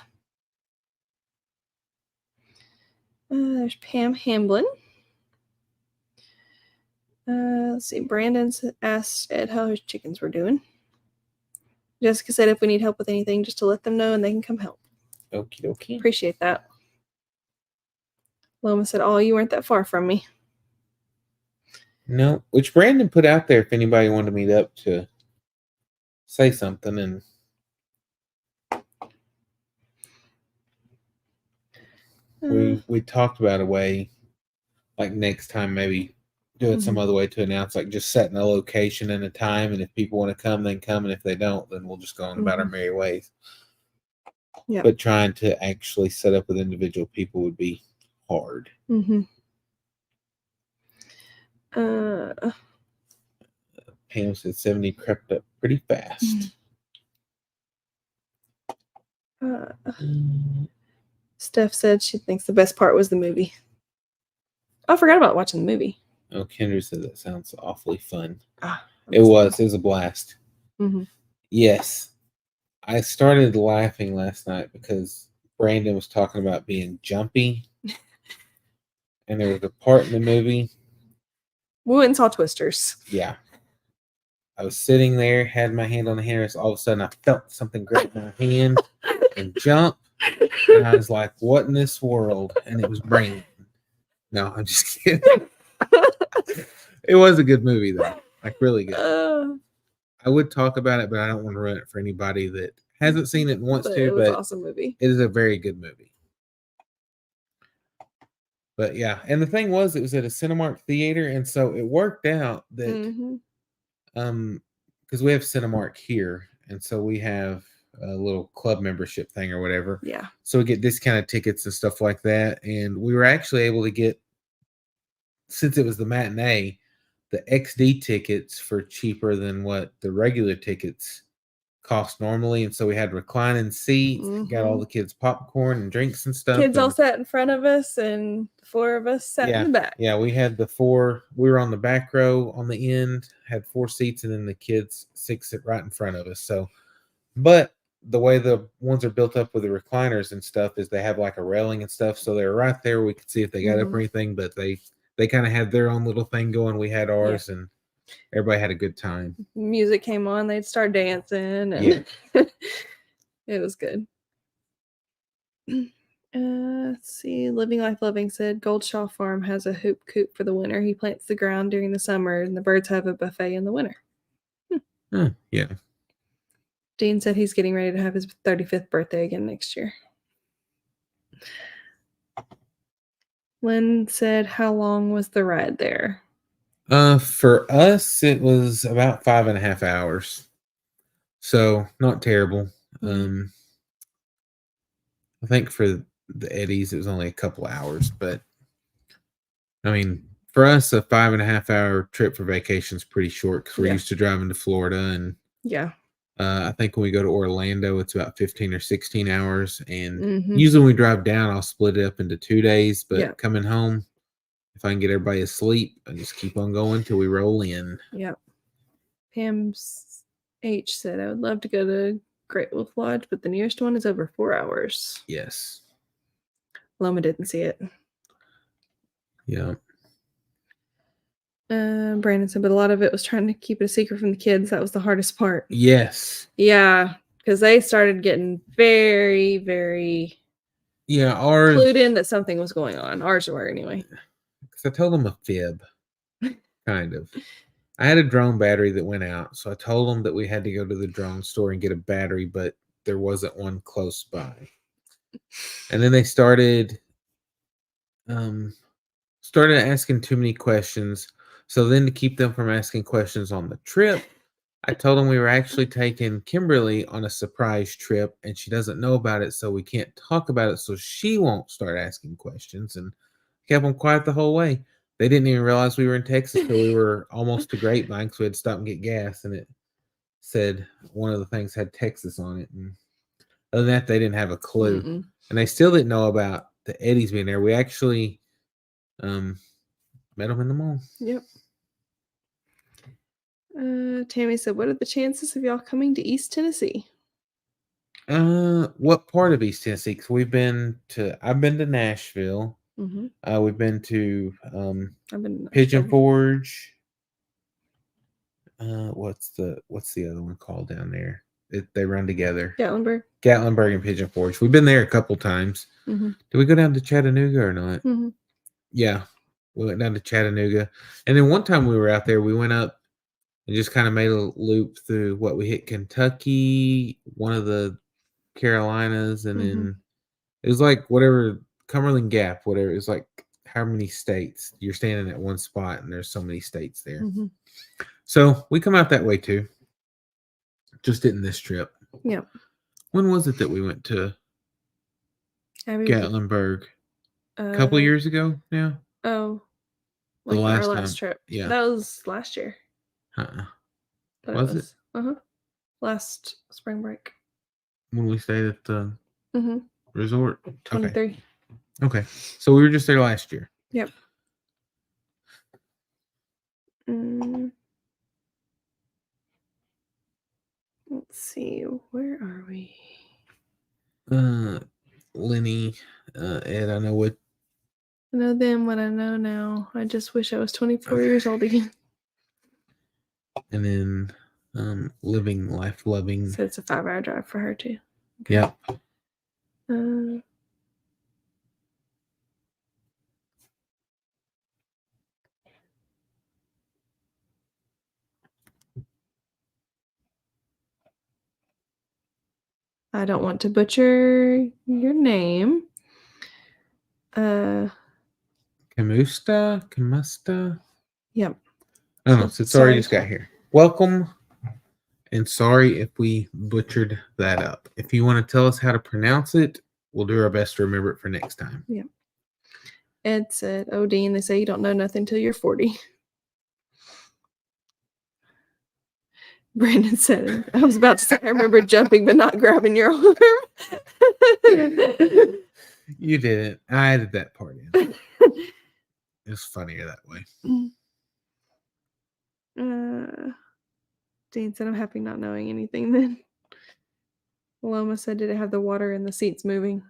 There's Pam Hamblin. Let's see. Brandon asked Ed how his chickens were doing. Jessica said if we need help with anything, just to let them know and they can come help. Okie dokie. Appreciate that. Loma said, oh, you weren't that far from me. No, which Brandon put out there if anybody wanted to meet up to say something, and we talked about a way, like next time maybe do it some other way to announce, like just setting a location and a time, and if people want to come, then come, and if they don't, then we'll just go on about our merry ways. Yeah. But trying to actually set up with individual people would be hard. Pam said 70 crept up pretty fast. Steph said she thinks the best part was the movie. I forgot about watching the movie. Oh, Kendra said that sounds awfully fun. It was a blast. Mm-hmm. Yes. I started laughing last night because Brandon was talking about being jumpy. And there was a part in the movie. We went and saw Twisters. Yeah. I was sitting there, had my hand on the handle. All of a sudden, I felt something grab my hand and jump. And I was like, what in this world? And it was Brandon. No, I'm just kidding. It was a good movie, though. Like, really good. I would talk about it, but I don't want to ruin it for anybody that hasn't seen it and wants to. It was an awesome movie. It is a very good movie. But yeah, and the thing was, it was at a Cinemark theater, and so it worked out that Mm-hmm. because we have Cinemark here, and so we have a little club membership thing or whatever. Yeah. So we get discounted tickets and stuff like that, and we were actually able to get, since it was the matinee, the XD tickets for cheaper than what the regular tickets cost normally, and so we had reclining seats, got all Mhm. the kids popcorn and drinks and stuff. Kids all And sat in front of us, and the 4 of us sat in the back. yeah, we had the 4. We were on the back row on the end, had 4 seats, and then the kids 6 sit right in front of us. So, but the way the ones are built up with the recliners and stuff is they have like a railing and stuff, so they're right there. We could see if they got up or anything, but they kind of had their own little thing going. We had ours, and everybody had a good time. Music came on, they'd start dancing, and Yeah. it was good. Let's see. Living Life Loving said Goldshaw Farm has a hoop coop for the winter. He plants the ground during the summer, and the birds have a buffet in the winter. Yeah. Dean said he's getting ready to have his 35th birthday again next year. Lynn said, how long was the ride there? For us, it was about 5.5 hours. So not terrible. Mhm. I think for the Eddies, it was only a couple hours, but I mean, for us, a 5.5 hour trip for vacation is pretty short because we're used to driving to Florida, and Yeah. I think when we go to Orlando, it's about 15 or 16 hours. And Mhm. usually when we drive down, I'll split it up into 2 days. But Yeah. coming home, if I can get everybody asleep, I just keep on going till we roll in. Yep. Pam's H said, I would love to go to Great Wolf Lodge, but the nearest one is over 4 hours. Yes. Loma didn't see it. Yeah. Brandon said, but a lot of it was trying to keep it a secret from the kids. That was the hardest part. Yes. Yeah, because they started getting very, very ours. clued in that something was going on. Ours were anyway. Because I told them a fib, kind of. I had a drone battery that went out, so I told them that we had to go to the drone store and get a battery, but there wasn't one close by. And then they started asking too many questions. So then, to keep them from asking questions on the trip, I told them we were actually taking Kimberly on a surprise trip, and she doesn't know about it, so we can't talk about it, so she won't start asking questions. And kept them quiet the whole way. They didn't even realize we were in Texas until we were almost to Grapevine, so we had to stop and get gas, and it said one of the things had Texas on it. And other than that, they didn't have a clue. Mm-mm. And they still didn't know about the Eddies being there. We actually met them in the mall. Yep. Tammy said, what are the chances of y'all coming to East Tennessee? What part of East Tennessee? Because I've been to Nashville. Mm-hmm. We've been to I've been Pigeon Forge. What's the other one called down there? They run together. Gatlinburg and Pigeon Forge. We've been there a couple times. Mm-hmm. Did we go down to Chattanooga or not? Mm-hmm. Yeah, we went down to Chattanooga, and then one time we were out there, we went up and just kind of made a loop through we hit Kentucky, one of the Carolinas, and then it was like whatever Cumberland Gap, whatever. It was like how many states you're standing at one spot, and there's so many states there. Mm-hmm. So we come out that way too. Just didn't this trip. Yeah. When was it that we went to Gatlinburg? A couple years ago now. Oh, like our last trip. Yeah, that was last year. Was it? Last spring break when we stayed at the resort. 23. Okay, so we were just there last year. Yep. Let's see, where are we? Lenny, Ed, I know what. I know then what I know now. I just wish I was 24 years old again. And then Living Life Loving. So it's a 5-hour drive for her too. Okay. Yep. I don't want to butcher your name. Kamusta. Yep. I don't know. So It's already sorry. just got here. Welcome, and sorry if we butchered that up. If you want to tell us how to pronounce it, we'll do our best to remember it for next time. Ed said, "Oh, Dean, they say you don't know nothing till you're 40." Brandon said, "I was about to say I remember jumping but not grabbing your arm." You didn't. I added that part in. It's funnier that way. Dean said, "I'm happy not knowing anything then." Loma said, "Did it have the water in the seats moving?"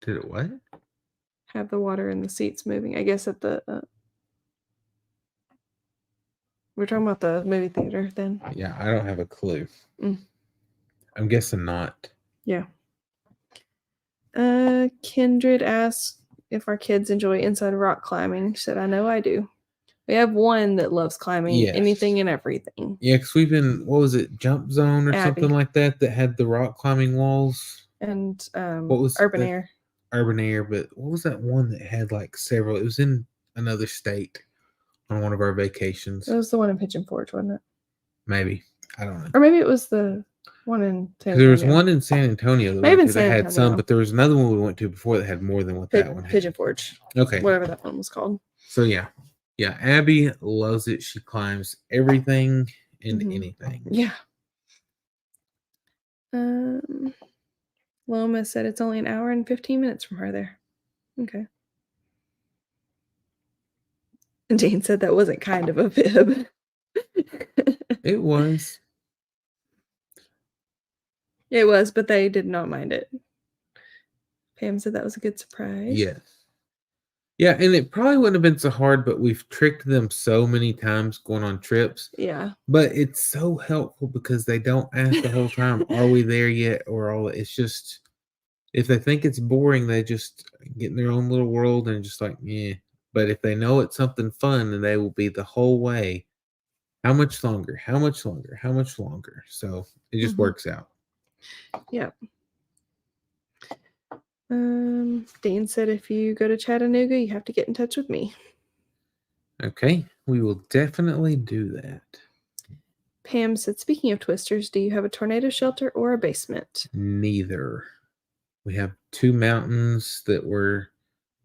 Did it what? Have the water in the seats moving. I guess at the we're talking about the movie theater then. Yeah, I don't have a clue. Mm. I'm guessing not. Yeah. Kindred asked if our kids enjoy inside rock climbing. She said, "I know I do. We have one that loves climbing Yes. anything and everything." Yeah, because we've been, what was it, Jump Zone or Abby. something like that had the rock climbing walls. And What was Urban the- Air. Urban Air, but what was that one that had like several? It was in another state on one of our vacations. It was the one in Pigeon Forge, wasn't it? Maybe. I don't know. Or maybe it was the one in San There was Antonio. one in San Antonio that, Maybe in that San had some, Antonio. but there was another one we went to before that had more than what that one had. Pigeon Forge. Okay. Whatever that one was called. So yeah. Yeah, Abby loves it. She climbs everything and anything. Yeah. Loma said it's only an hour and 15 minutes from her there. Okay. And Jane said that wasn't kind of a fib. It was. It was, but they did not mind it. Pam said that was a good surprise. Yes. Yeah, and it probably wouldn't have been so hard, but we've tricked them so many times going on trips. Yeah. But it's so helpful because they don't ask the whole time, are we there yet? Or all it's just, if they think it's boring, they just get in their own little world and just like, yeah. But if they know it's something fun, then they will be the whole way. How much longer? How much longer? How much longer? So it just works out. Yeah. Dean said if you go to Chattanooga, you have to get in touch with me. Okay, we will definitely do that. Pam said, speaking of twisters, do you have a tornado shelter or a basement? Neither. We have two mountains that we're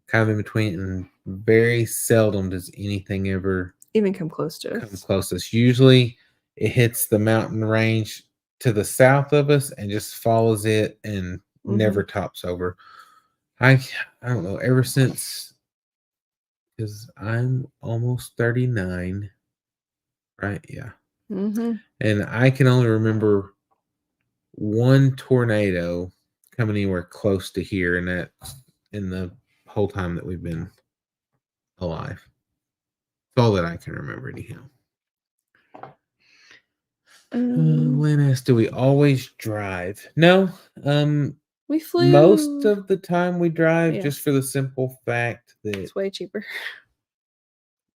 kind of in between, and very seldom does anything ever even come close to come us. close to us. Usually it hits the mountain range to the south of us and just follows it and never tops over. I don't know, ever since, because I'm almost 39, right? Yeah. And I can only remember one tornado coming anywhere close to here, and that's in the whole time that we've been alive. It's all that I can remember anyhow. Lynn asked, do we always drive? No. We flew. Most of the time we drive, Yeah. just for the simple fact that it's way cheaper.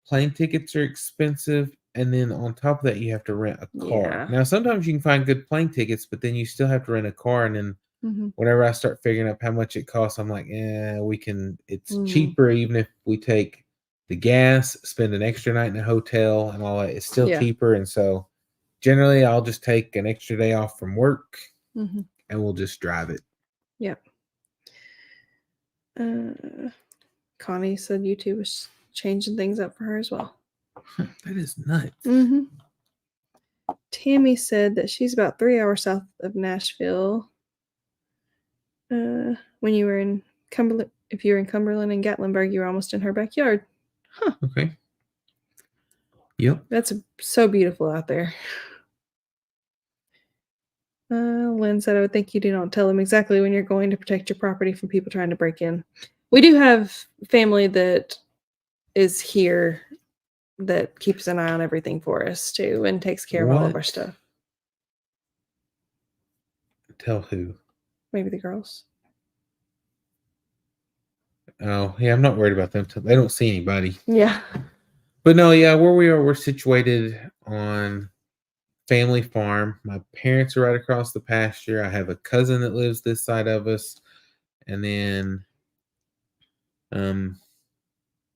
Plane tickets are expensive, and then on top of that, you have to rent a car. Yeah. Now, sometimes you can find good plane tickets, but then you still have to rent a car, and then whenever I start figuring out how much it costs, I'm like, we can, it's cheaper even if we take the gas, spend an extra night in a hotel and all that. It's still cheaper. And so generally I'll just take an extra day off from work and we'll just drive it. Yeah. Connie said YouTube was changing things up for her as well. That is nuts. Tammy said that she's about 3 hours south of Nashville. When you were in Cumberland, if you were in Cumberland and Gatlinburg, you were almost in her backyard. Huh. Okay. Yep. That's so beautiful out there. Lynn said, I would think you do not tell them exactly when you're going to protect your property from people trying to break in. We do have family that is here that keeps an eye on everything for us too and takes care of all of our stuff. Tell who? Maybe the girls. Oh, yeah, I'm not worried about them. They don't see anybody. Yeah. But no, yeah, where we are, we're situated on family farm. My parents are right across the pasture. I have a cousin that lives this side of us. And then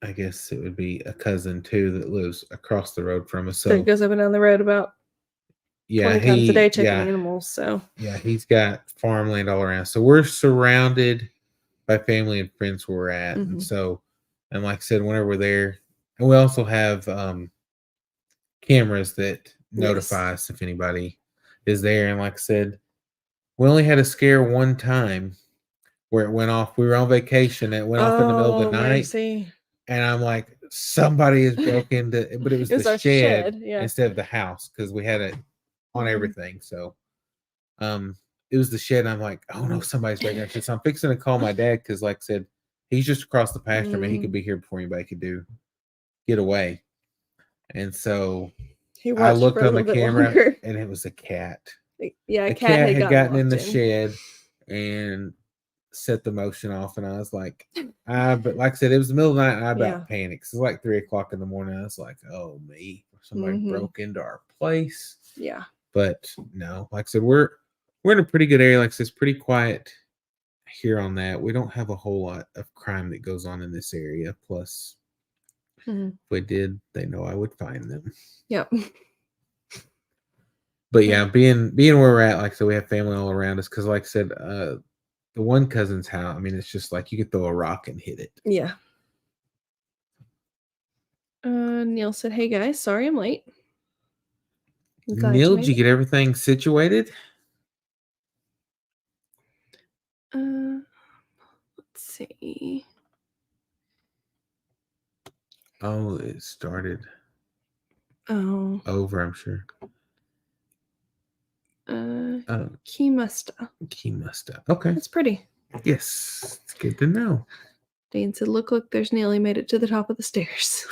I guess it would be a cousin too that lives across the road from us. So So he goes up and down the road about yeah, 20 times a day checking animals. So yeah, he's got farmland all around. So we're surrounded by family and friends where we're at. And so, and like I said, whenever we're there, and we also have cameras that notify us if anybody is there. And like I said, we only had a scare one time where it went off. We were on vacation. And it went off in the middle of the night. Mercy. And I'm like, somebody has broke into, but it was the our shed yeah. instead of the house because we had it on everything. So, it was the shed. And I'm like, oh no, somebody's breaking into. So I'm fixing to call my dad because, like I said, he's just across the pasture. I mean, he could be here before anybody could get away. And so I looked on the camera, and it was a cat. Yeah, a cat had gotten in the shed and set the motion off, and I was like, but like I said, it was the middle of the night, and I about panicked. It was like 3:00 in the morning. I was like, oh me, somebody broke into our place. Yeah, but no, like I said, we're in a pretty good area. Like I said, it's pretty quiet here on that. We don't have a whole lot of crime that goes on in this area. Plus, if we did, they know I would find them. Yep. But yeah, being where we're at, like I said, we have family all around us. Because like I said, the one cousin's house, I mean, it's just like you could throw a rock and hit it. Yeah. Neil said, hey guys, sorry I'm late. Neil, did you get everything situated? Let's see. Oh, it started over, I'm sure. Kimusta. Okay. That's pretty. Yes. It's good to know. Dean said, look, there's Neil. He made it to the top of the stairs.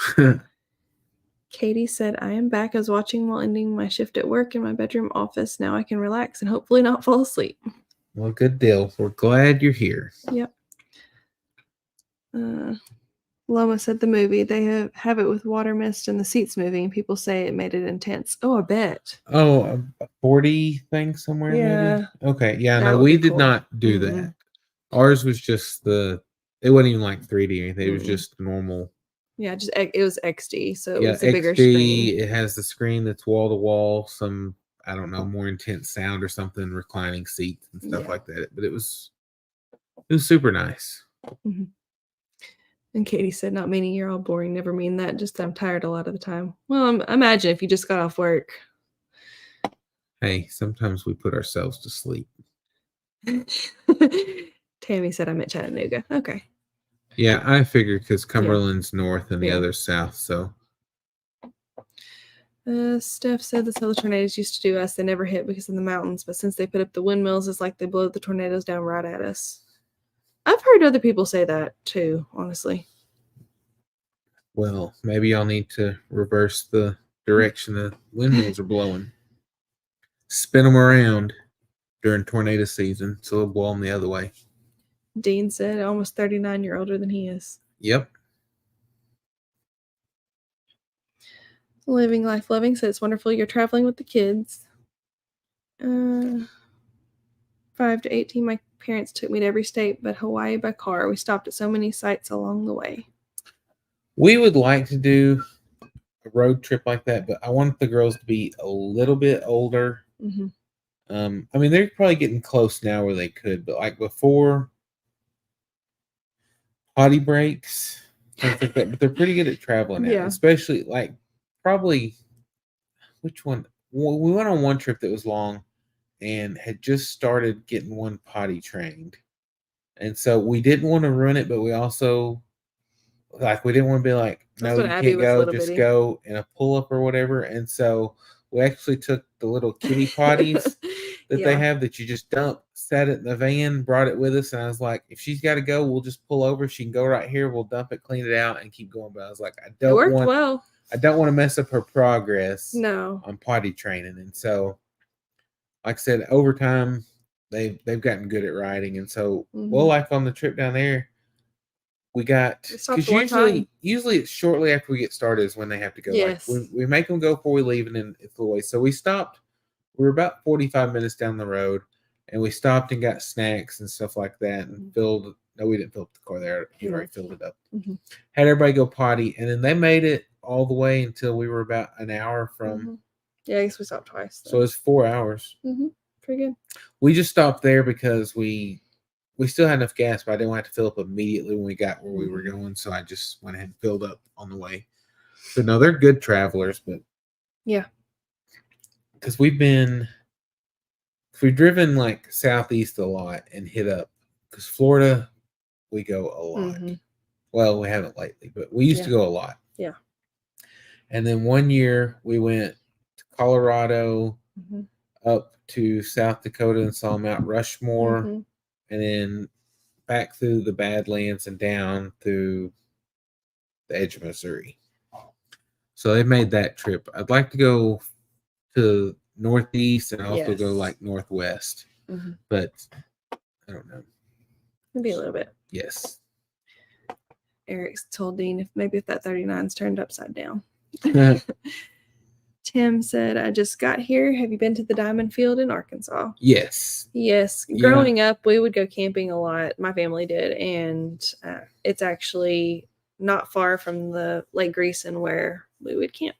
Katie said, I am back. I was watching while ending my shift at work in my bedroom office. Now I can relax and hopefully not fall asleep. Well, good deal. We're glad you're here. Yep. Loma said the movie, they have it with water mist and the seats moving. People say it made it intense. Oh, I bet. Oh, a 40 thing somewhere, maybe? Okay. Yeah, no, we did not do that. Ours was just it wasn't even like 3D or anything. It was just normal. Yeah, it was XD, so it was a bigger screen. It has the screen that's wall to wall, some, I don't know, more intense sound or something, reclining seats and stuff like that. But it was super nice. And Katie said, not meaning you're all boring, never mean that, just I'm tired a lot of the time. Well, imagine if you just got off work. Hey, sometimes we put ourselves to sleep. Tammy said, I'm at Chattanooga. Okay. Yeah, I figured because Cumberland's north and the other's south, so. Steph said that's how the tornadoes used to do us. They never hit because of the mountains, but since they put up the windmills, it's like they blow the tornadoes down right at us. I've heard other people say that too, honestly. Well, maybe y'all need to reverse the direction the windmills are blowing. Spin them around during tornado season so they'll blow them the other way. Dean said almost 39, you're older than he is. Yep. Living Life Loving said it's wonderful you're traveling with the kids. 5 to 18, my parents took me to every state but Hawaii by car. We stopped at so many sites along the way. We would like to do a road trip like that, but I want the girls to be a little bit older. I mean, they're probably getting close now where they could, but like before, potty breaks, things like that. But they're pretty good at traveling now, especially like probably which one? We went on one trip that was long and had just started getting one potty trained, and so we didn't want to ruin it, but we also we didn't want to be like, no, you can't go, just go in a pull-up or whatever. And so we actually took the little kitty potties that they have that you just dump, set it in the van, brought it with us. And I was like, if she's got to go, we'll just pull over. She can go right here. We'll dump it, clean it out, and keep going. But I was like, I don't want to mess up her progress on potty training. And so, like I said, over time, they've gotten good at riding. And so, well, like on the trip down there, we got, because usually it's shortly after we get started is when they have to go. Yes. Like we make them go before we leave, and then it's the way. So we stopped. We were about 45 minutes down the road, and we stopped and got snacks and stuff like that, and filled No, we didn't fill up the car there. He already filled it up. Mhm. Had everybody go potty, and then they made it all the way until we were about an hour from. Yeah, I guess we stopped twice. So it's 4 hours. Pretty good. We just stopped there because we still had enough gas, but I didn't want to fill up immediately when we got where we were going. So I just went ahead and filled up on the way. But no, they're good travelers. But yeah, because we've driven like southeast a lot and hit up because Florida, we go a lot. Well, we haven't lately, but we used to go a lot. Yeah. And then one year we went to Colorado, up to South Dakota and saw Mount Rushmore, and then back through the Badlands and down through the edge of Missouri. So they made that trip. I'd like to go to Northeast and also go like Northwest, but I don't know. Maybe a little bit. Yes. Eric's told Dean if that 39's turned upside down. Tim said, I just got here. Have you been to the Diamond Field in Arkansas? Yes. Yes. Growing up, we would go camping a lot. My family did. And it's actually not far from the Lake Greason where we would camp.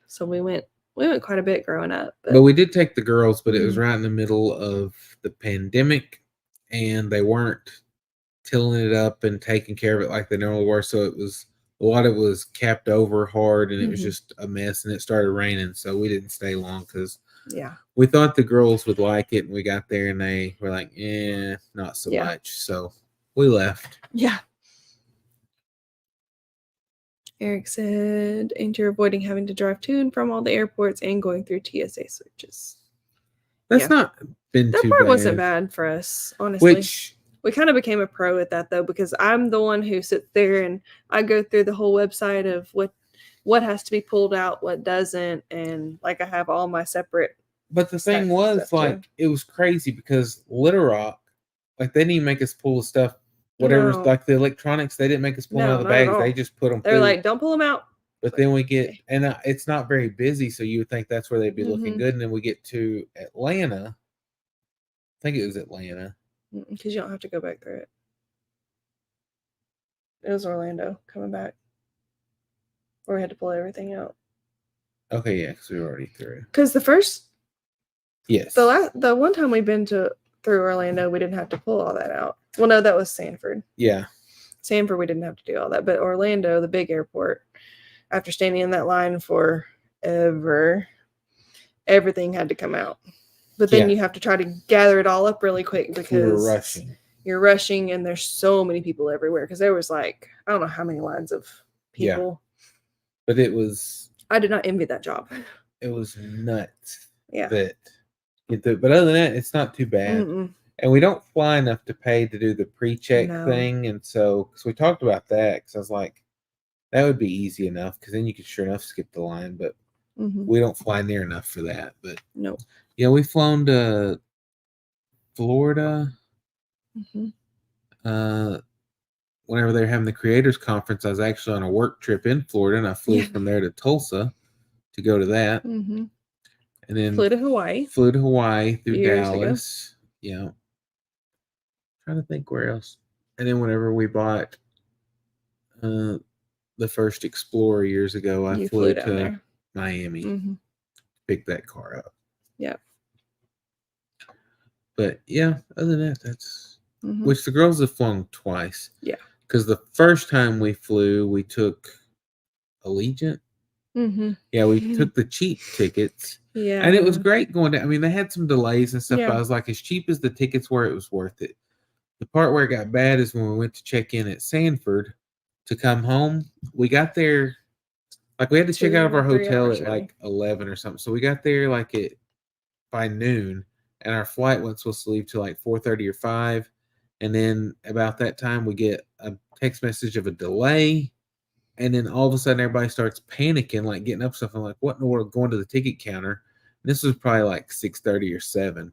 So we went quite a bit growing up. But we did take the girls, but it was right in the middle of the pandemic, and they weren't tilling it up and taking care of it like they normally were. So it was a lot of it was capped over hard, and it was just a mess, and it started raining. So we didn't stay long because we thought the girls would like it, and we got there and they were like, not so much. So we left. Yeah. Eric said, ain't you avoiding having to drive to and from all the airports and going through TSA searches? That's not been that too part bad. Wasn't bad for us, honestly. Which we kind of became a pro at that, though, because I'm the one who sits there and I go through the whole website of what has to be pulled out, what doesn't, and like I have all my separate. But the thing was, like, it was crazy because Little Rock, like, they didn't even make us pull the stuff, whatever, like the electronics, they didn't make us pull them out of the bags. They just put them. They're like, don't pull them out. But then we get, and it's not very busy, so you would think that's where they'd be looking good. And then we get to Atlanta. I think it was Atlanta. Because you don't have to go back through it. It was Orlando coming back. Where we had to pull everything out. Okay, yeah, because we were already through. Because the first... Yes. The one time we've been through Orlando, we didn't have to pull all that out. Well, no, that was Sanford. Yeah. Sanford, we didn't have to do all that. But Orlando, the big airport, after standing in that line forever, everything had to come out. But then you have to try to gather it all up really quick because you're rushing and there's so many people everywhere. Because there was like, I don't know how many lines of people. Yeah. But it was... I did not envy that job. It was nuts. Yeah. But other than that, it's not too bad. And we don't fly enough to pay to do the pre-check thing. And so, because we talked about that, because I was like, that would be easy enough because then you could sure enough skip the line. But we don't fly near enough for that. But no. Yeah, we've flown to Florida. Whenever they were having the Creators Conference, I was actually on a work trip in Florida, and I flew from there to Tulsa to go to that. And then flew to Hawaii. Flew to Hawaii through Dallas. Yeah. Trying to think where else. And then whenever we bought the first Explorer years ago, I flew to there. Miami to pick that car up. Yeah. But yeah, other than that, that's which the girls have flown twice. Yeah. Because the first time we flew, we took Allegiant. Yeah, we took the cheap tickets. Yeah. And it was great going down. I mean, they had some delays and stuff, but I was like, as cheap as the tickets were, it was worth it. The part where it got bad is when we went to check in at Sanford to come home. We got there, like, we had to check out of our hotel at like 11 or something. So we got there like by noon, and our flight wasn't supposed to leave till like 4:30 or 5. And then about that time, we get a text message of a delay. And then all of a sudden, everybody starts panicking, like getting up stuff. I'm like, what in the world? Going to the ticket counter. And this was probably like 6:30 or 7.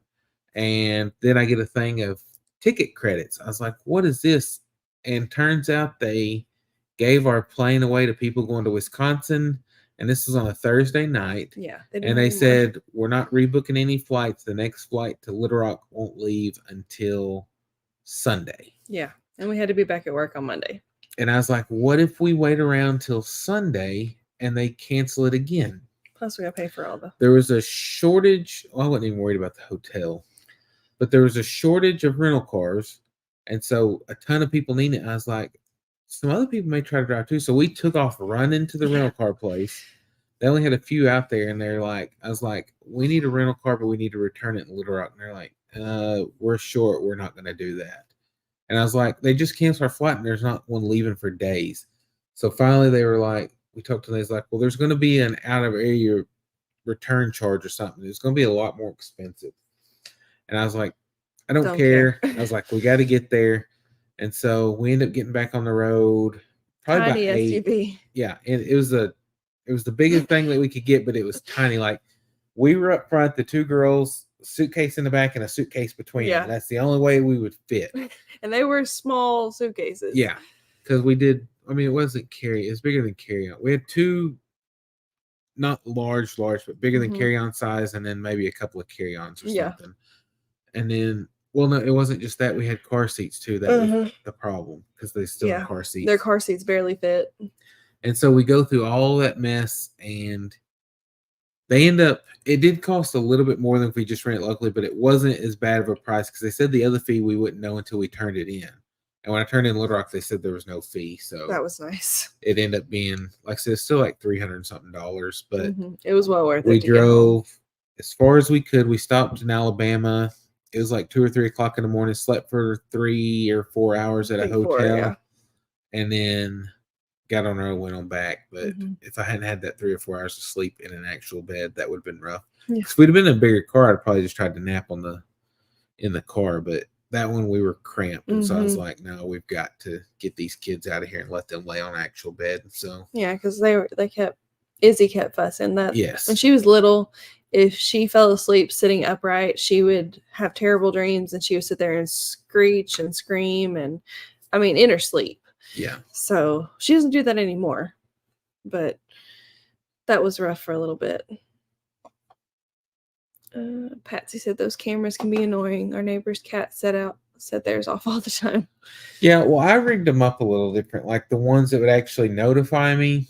And then I get a thing of ticket credits. I was like, what is this? And turns out they gave our plane away to people going to Wisconsin. And this was on a Thursday night. Yeah. And they said, we're not rebooking any flights. The next flight to Little Rock won't leave until Sunday. Yeah. And we had to be back at work on Monday. And I was like, what if we wait around till Sunday and they cancel it again? Plus, we got to pay for all the. There was a shortage. Well, I wasn't even worried about the hotel, but there was a shortage of rental cars. And so a ton of people need it. I was like, some other people may try to drive too. So we took off running to the rental car place. They only had a few out there, and they're like, I was like, we need a rental car, but we need to return it in Little Rock. And they're like, we're short. We're not going to do that. And I was like, they just canceled our flight, and there's not one leaving for days. So finally, they were like, we talked to them. They was like, well, there's going to be an out of area return charge or something. It's going to be a lot more expensive. And I was like, I don't care. I was like, we got to get there. And so we ended up getting back on the road. Probably Tiny about 8. SUV. Yeah, and it was the biggest thing that we could get, but it was tiny. Like, we were up front, the 2 girls, suitcase in the back and a suitcase between them. That's the only way we would fit. And they were small suitcases. Yeah, because we did. I mean, it wasn't carry. It was bigger than carry-on. We had 2, not large, but bigger than carry-on size, and then maybe a couple of carry-ons or something. And then, well, no, it wasn't just that. We had car seats too. That was the problem, because they still have car seats. Their car seats barely fit. And so we go through all that mess, and they end up, it did cost a little bit more than if we just ran it locally, but it wasn't as bad of a price, because they said the other fee we wouldn't know until we turned it in. And when I turned in Little Rock, they said there was no fee. So that was nice. It ended up being, like I said, it's still like $300 and something, but it was well worth it. We drove as far as we could. We stopped in Alabama. It was like 2 or 3 o'clock in the morning, slept for 3 or 4 hours at a hotel, and then got on our own, went on back. But if I hadn't had that 3 or 4 hours of sleep in an actual bed, that would have been rough. If we'd have been in a bigger car, I'd probably just tried to nap in the car. But that one, we were cramped, and so I was like, no, we've got to get these kids out of here and let them lay on actual bed. So because Izzy kept fussing that. Yes, when she was little, if she fell asleep sitting upright, she would have terrible dreams, and she would sit there and screech and scream, and I mean, in her sleep. Yeah. So she doesn't do that anymore, but that was rough for a little bit. Patsy said those cameras can be annoying. Our neighbor's cat set theirs off all the time. Yeah, well, I rigged them up a little different, like the ones that would actually notify me,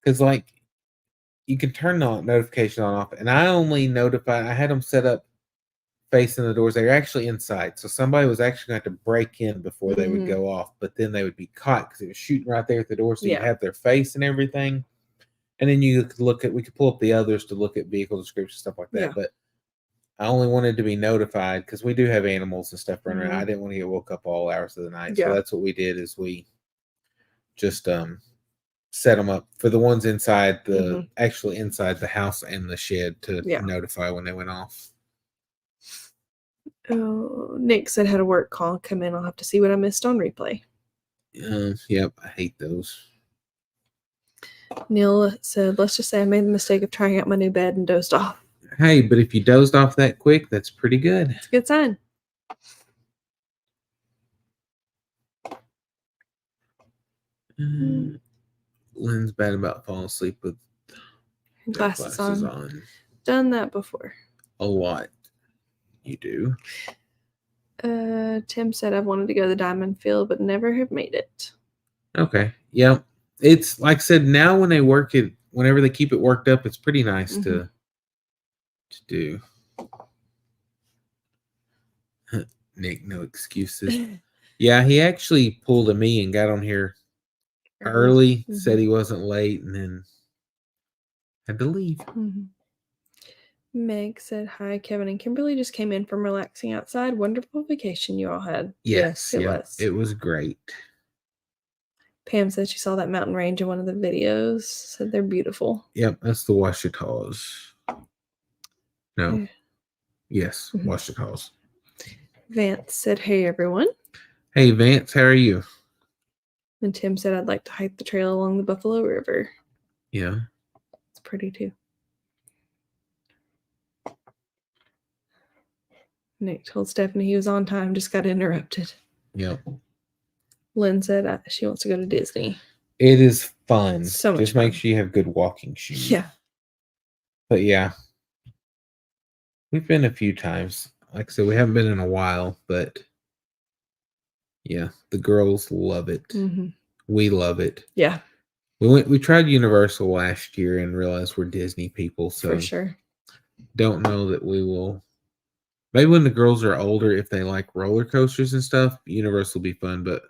because like you can turn the notification on off, and I only notified. I had them set up facing the doors. They were actually inside, so somebody was actually going to have to break in before they would go off. But then they would be caught because it was shooting right there at the door, so you have their face and everything. And then you could we could pull up the others to look at vehicle description, stuff like that. Yeah. But I only wanted to be notified because we do have animals and stuff running around. I didn't want to get woke up all hours of the night. So that's what we did, is we just set them up for the ones inside actually inside the house and the shed to notify when they went off. Oh, Nick said had a work call come in. I'll have to see what I missed on replay. Yep, I hate those. Neil said, let's just say I made the mistake of trying out my new bed and dozed off. Hey, but if you dozed off that quick, that's pretty good. It's a good sign. Lynn's bad about falling asleep with glasses on. Done that before. A lot. You do. Tim said I've wanted to go to the diamond field, but never have made it. Okay. Yep. It's like I said, now when they work it, whenever they keep it worked up, it's pretty nice to do. Nick, no excuses. Yeah, he actually pulled a me and got on here early, said he wasn't late, and then had to leave. Meg said, hi, Kevin and Kimberly just came in from relaxing outside. Wonderful vacation you all had. Yes, it was. It was great. Pam said she saw that mountain range in one of the videos. Said they're beautiful. Yep, that's the Ouachitas. No. Yes, Ouachitas. Vance said, hey, everyone. Hey, Vance, how are you? And Tim said, I'd like to hike the trail along the Buffalo River. Yeah. It's pretty, too. Nick told Stephanie he was on time, just got interrupted. Yep. Lynn said she wants to go to Disney. It is fun. So much just fun. Make sure you have good walking shoes. Yeah. But yeah. We've been a few times. Like I said, we haven't been in a while, but Yeah, the girls love it. Mm-hmm. We love it. Yeah, We tried Universal last year and realized we're Disney people, so for sure. don't know that we will. Maybe when the girls are older, if they like roller coasters and stuff, Universal will be fun. But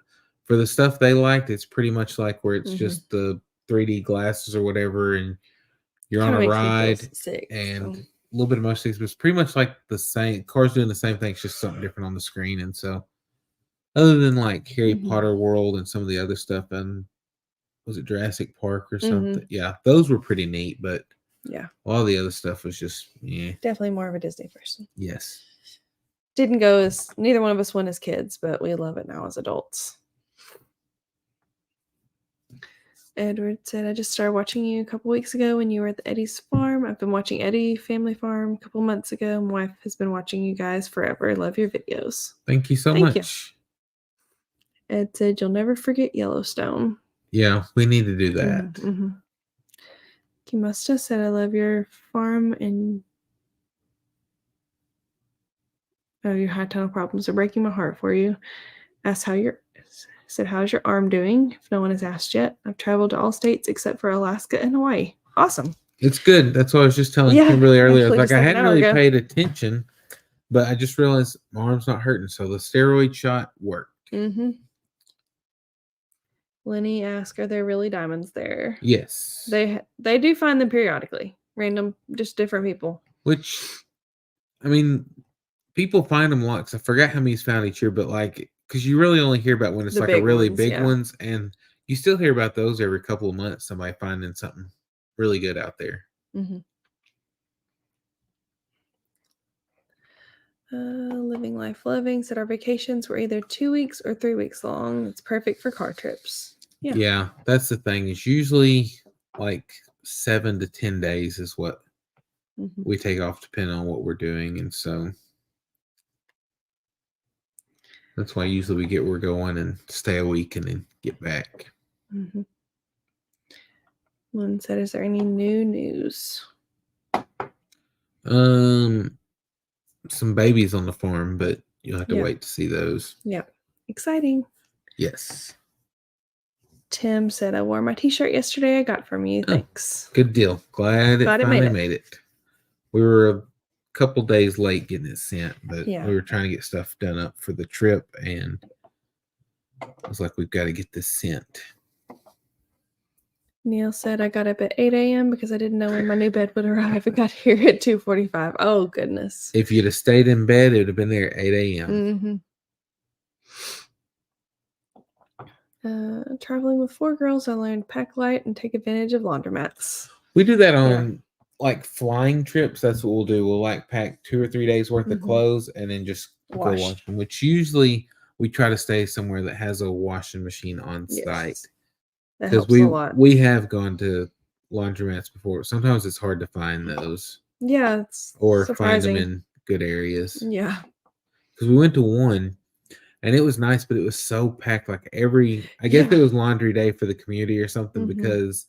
for the stuff they liked, it's pretty much like where it's Mhm. just the 3D glasses or whatever, and you're on Kinda a makes me feel ride sick. and So. a little bit of motion things, but it's pretty much like the same. Cars doing the same thing, it's just something different on the screen. And so, other than like Harry Mhm. Potter World and some of the other stuff, and was it Jurassic Park or something? Mhm. Yeah, those were pretty neat, but Yeah, all the other stuff was just, yeah, definitely more of a Disney person. yes. Didn't go as neither one of us went as kids, but we love it now as adults. Edward said, I just started watching you a couple weeks ago when you were at the Eddie's farm. I've been watching Eddie Family Farm a couple months ago. My wife has been watching you guys forever. Love your videos. Thank you so Thank you. much. Ed said, you'll never forget Yellowstone. Yeah, we need to do that. Mm-hmm. Kimusta said, I love your farm and your high tunnel problems are breaking my heart for you. Asked how's your arm doing? If no one has asked yet, I've traveled to all states except for Alaska and Hawaii. Awesome. It's good. That's what I was just telling Yeah, Kimberly earlier. I was actually like, just I like an hadn't hour really ago. paid attention, but I just realized my arm's not hurting. So the steroid shot worked. Mm-hmm. Lenny asked, are there really diamonds there? Yes. They do find them periodically. Random, just different people. Which, I mean, people find them lots. I forgot how many's found each year, but like, because you really only hear about when it's The like a big really ones, big yeah. ones, and you still hear about those every couple of months. Somebody finding something really good out there. Mm-hmm. Living Life Loving said our vacations were either 2 weeks or 3 weeks long. It's perfect for car trips. Yeah, that's the thing. It's usually like 7 to 10 days is what Mm-hmm. we take off depending on what we're doing, and so that's why usually we get where we're going and stay a week and then get back. Mm-hmm. One said, is there any new news? Some babies on the farm, but you'll have to wait to see those. Yeah. Exciting. Yes. Tim said, I wore my t-shirt yesterday I got from you. Thanks. Good deal. Glad it finally made it. We were a couple days late getting it sent, but Yeah. we were trying to get stuff done up for the trip, and I was like, we've got to get this sent. Neil said, I got up at 8 a.m. because I didn't know when my new bed would arrive. I got here at 2:45. Oh, goodness. If you'd have stayed in bed, it would have been there at 8 a.m. Mm-hmm. Traveling with 4 girls, I learned pack light and take advantage of laundromats. We do that on like flying trips. That's what we'll do. We'll like pack 2 or 3 days worth of clothes and then just go wash them, which usually we try to stay somewhere that has a washing machine on site. That helps a lot. We have gone to laundromats before. Sometimes it's hard to find those. Yeah, it's or surprising. find them in good areas. Yeah. Because we went to one and it was nice, but it was so packed. Like I guess it was laundry day for the community or something because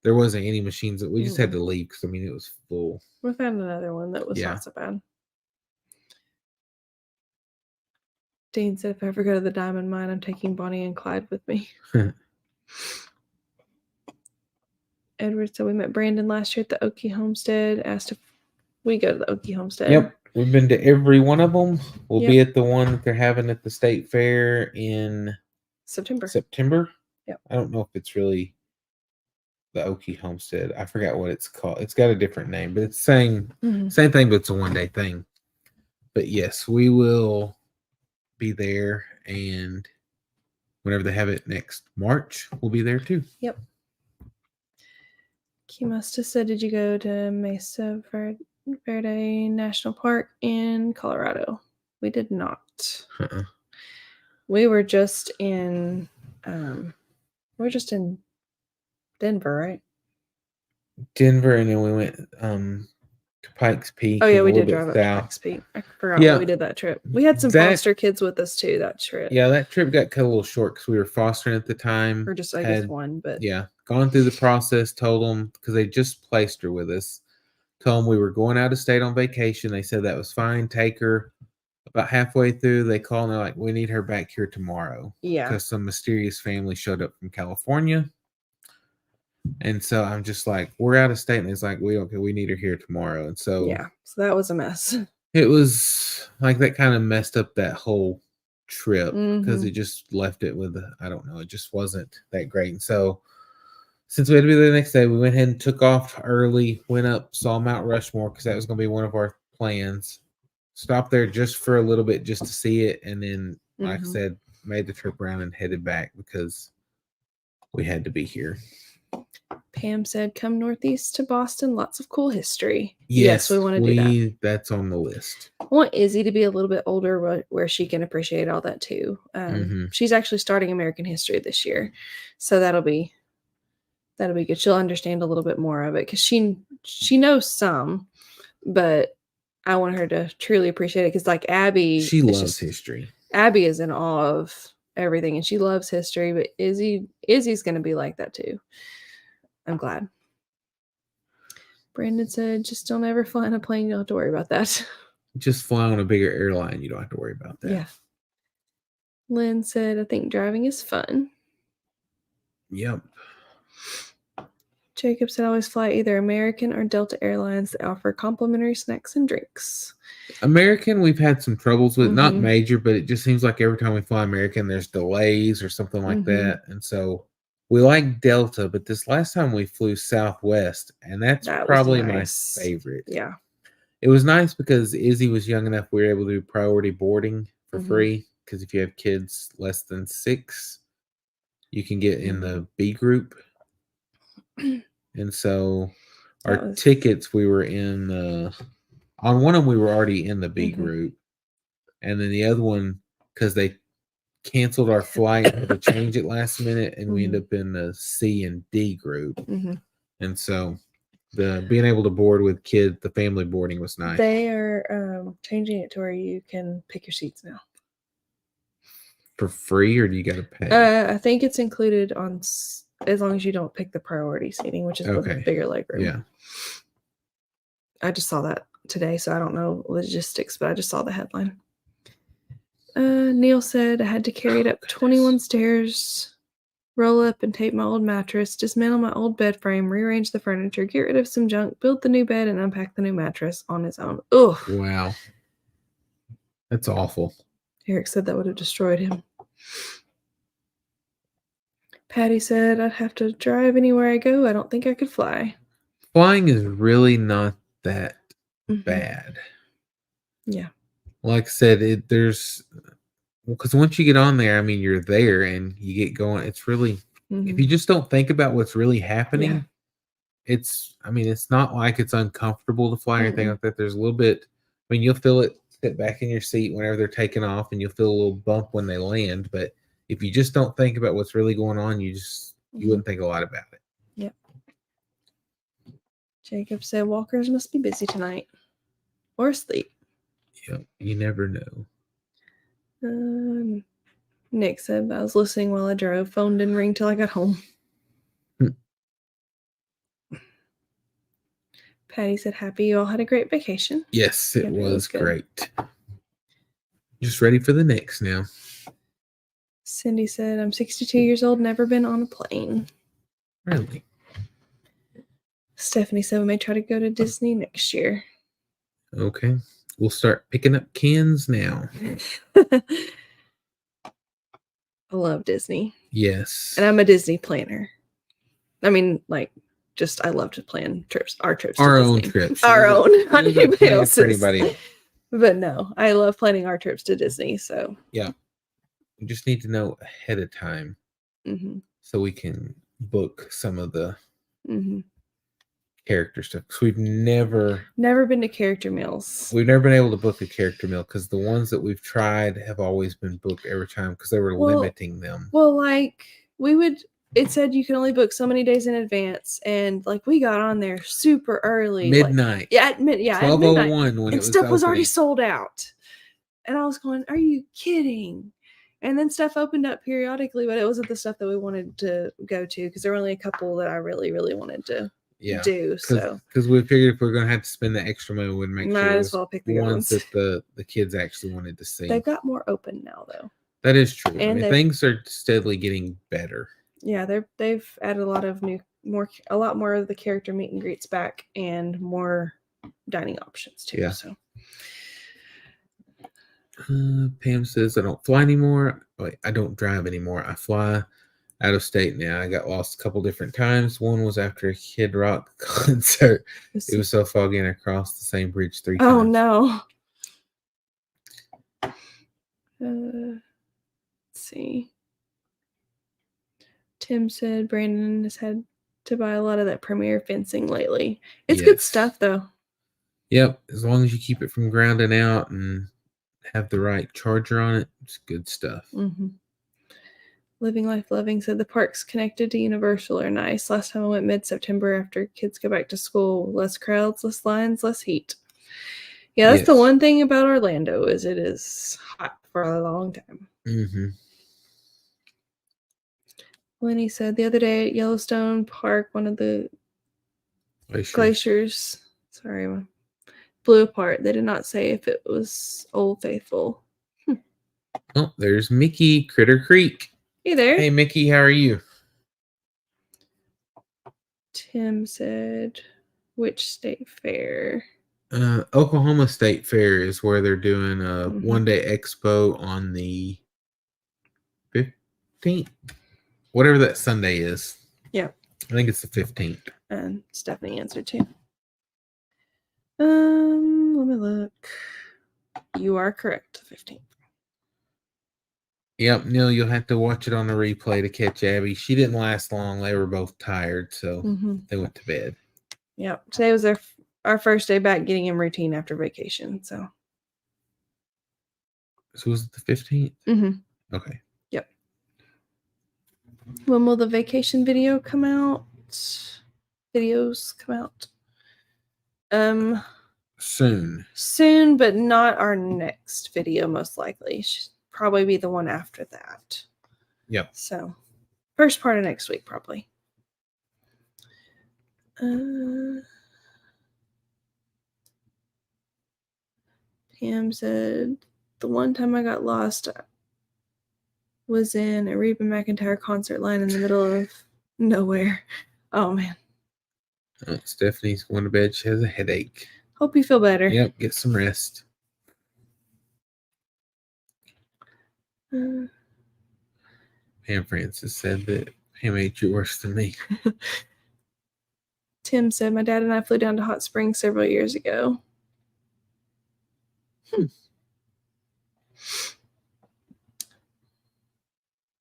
there wasn't any machines. We just had to leave because, I mean, it was full. We found another one that was not so bad. Dean said, if I ever go to the diamond mine, I'm taking Bonnie and Clyde with me. Edward said, we met Brandon last year at the Okie Homestead. Asked if we go to the Okie Homestead. Yep. We've been to every one of them. We'll be at the one that they're having at the state fair in September. Yep. I don't know if it's really the Okie Homestead. I forgot what it's called. It's got a different name, but it's same thing, but it's a one-day thing. But yes, we will be there, and whenever they have it next March, we'll be there too. Yep. Kimusta said, did you go to Mesa Verde National Park in Colorado? We did not. We were just in Denver, right? Denver, and then we went to Pikes Peak. Oh yeah, we did drive up to Pikes Peak. I forgot why we did that trip. We had some foster kids with us too that trip. Yeah, that trip got cut a little short because we were fostering at the time. Or just I guess one, but gone through the process. Told them because they just placed her with us. Told them we were going out of state on vacation. They said that was fine. Take her. about halfway through, they call and they're like, "We need her back here tomorrow." Yeah. Because some mysterious family showed up from California. And so I'm just like, we're out of state. And it's like, we need her here tomorrow. And so Yeah. So that was a mess. it was like that kind of messed up that whole trip because Mhm. it just left it with, I don't know, it just wasn't that great. And so since we had to be there the next day, we went ahead and took off early, went up, saw Mount Rushmore because that was going to be one of our plans. Stopped there just for a little bit just to see it. And then, like I Mhm. said, made the trip around and headed back because we had to be here. Pam said, "Come northeast to Boston. Lots of cool history." Yes, we want to do that. That's on the list. I want Izzy to be a little bit older where she can appreciate all that too. She's actually starting American history this year, so that'll be good. She'll understand a little bit more of it because she knows some, but I want her to truly appreciate it because, like Abby, She loves history. Abby is in awe of everything, and she loves history. But Izzy's going to be like that too. I'm glad. Brandon said, "Just don't ever fly on a plane. You don't have to worry about that." Just fly on a bigger airline. You don't have to worry about that. Yeah. Lynn said, "I think driving is fun." Yep. Jacob said, "I always fly either American or Delta Airlines that offer complimentary snacks and drinks." American, we've had some troubles with, not Mhm. major, but it just seems like every time we fly American, there's delays or something like that. And so we like Delta, but this last time we flew Southwest, and that's That was probably nice. my favorite. Yeah. It was nice because Izzy was young enough we were able to do priority boarding for Mhm. free. Because if you have kids less than 6, you can get in the B group. And so our tickets, we were in on one of them, we were already in the B group. And then the other one, because they canceled our flight to change it last minute, and we ended up in the C and D group. And so the being able to board with kids, the family boarding was nice. They are changing it to where you can pick your seats now. For free, or do you got to pay? I think it's included on as long as you don't pick the priority seating, which is the bigger legroom. Yeah. I just saw that today, so I don't know logistics, but I just saw the headline. Neil said, "I had to carry it up 21 stairs, roll up and tape my old mattress, dismantle my old bed frame, rearrange the furniture, get rid of some junk, build the new bed, and unpack the new mattress on his own." Ugh. Wow. That's awful. Eric said that would have destroyed him. Patty said, "I'd have to drive anywhere I go. I don't think I could fly." Flying is really not that bad. Yeah. Like I said, there's, because once you get on there, I mean, you're there and you get going. It's really, if you just don't think about what's really happening, it's not like it's uncomfortable to fly or anything like that. There's a little bit, I mean, you'll feel it sit back in your seat whenever they're taking off, and you'll feel a little bump when they land. But if you just don't think about what's really going on, you wouldn't think a lot about it. Yep. Jacob said, "Walkers must be busy tonight or asleep." Yep. You never know. Nick said, "I was listening while I drove. Phone didn't ring till I got home." Patty said, "Happy you all had a great vacation." Yes, it was great. Just ready for the next now. Cindy said, "I'm 62 years old, never been on a plane." Really? Stephanie said, "We may try to go to Disney next year." Okay. We'll start picking up cans now. I love Disney. Yes. And I'm a Disney planner. I mean, like, just I love to plan trips, our trips to our Disney. Own trips. Our own, not anybody else's. Anybody else. But no, I love planning our trips to Disney. So yeah, we just need to know ahead of time so we can book some of the character stuff. Because we've never been to character meals. We've never been able to book a character meal because the ones that we've tried have always been booked every time because they were limiting them. Well, like it said you can only book so many days in advance, and like we got on there super early, midnight. At midnight, 12:01 when and stuff was already sold out. And I was going, "Are you kidding?" And then stuff opened up periodically, but it wasn't the stuff that we wanted to go to because there were only a couple that I really, really wanted to. Yeah, do. So because we figured if we're gonna have to spend the extra money, we'd make might sure it as was well pick the good ones ones. that the kids actually wanted to see. They've got more open now, though. That is true. I And mean, things are steadily getting better. Yeah, they've added a lot of a lot more of the character meet and greets back, and more dining options too. Yeah. So Pam says, I don't fly anymore. Wait, I don't drive anymore. I fly out of state now. I got lost a couple different times. One was after a Kid Rock concert. It was so foggy and I crossed the same bridge 3 times. Oh no. Let's see. Tim said Brandon has had to buy a lot of that Premier fencing lately. It's good Yes. stuff though. Yep, as long as you keep it from grounding out and have the right charger on it, it's good stuff. Mm-hmm. Living Life Loving said the parks connected to Universal are nice. Last time I went mid-September after kids go back to school. Less crowds, less lines, less heat. Yeah, that's the one thing about Orlando is it is hot for a long time. Mm-hmm. Lenny said the other day at Yellowstone Park, one of the glaciers blew apart. They did not say if it was Old Faithful. Oh, there's Mickey, Critter Creek. Hey there. Hey, Mickey, how are you? Tim said, which state fair? Oklahoma State Fair is where they're doing a one-day expo on the 15th. Whatever that Sunday is. Yeah. I think it's the 15th. And Stephanie answered too. Let me look. You are correct, the 15th. Yep, Neil, you'll have to watch it on the replay to catch Abby. She didn't last long. They were both tired, so they went to bed. Yep. Today was our first day back getting in routine after vacation. So was it the 15th? Mm-hmm. Okay. Yep. When will the vacation video come out? Videos come out? Soon, but not our next video, most likely. Should probably be the one after that. Yep. So first part of next week, probably. Pam said, the one time I got lost was in a Reba McEntire concert line in the middle of nowhere. Oh, man. Stephanie's going to bed. She has a headache. Hope you feel better. Yep, get some rest. Pam Francis said that Pam ate you worse than me. Tim said, my dad and I flew down to Hot Springs several years ago.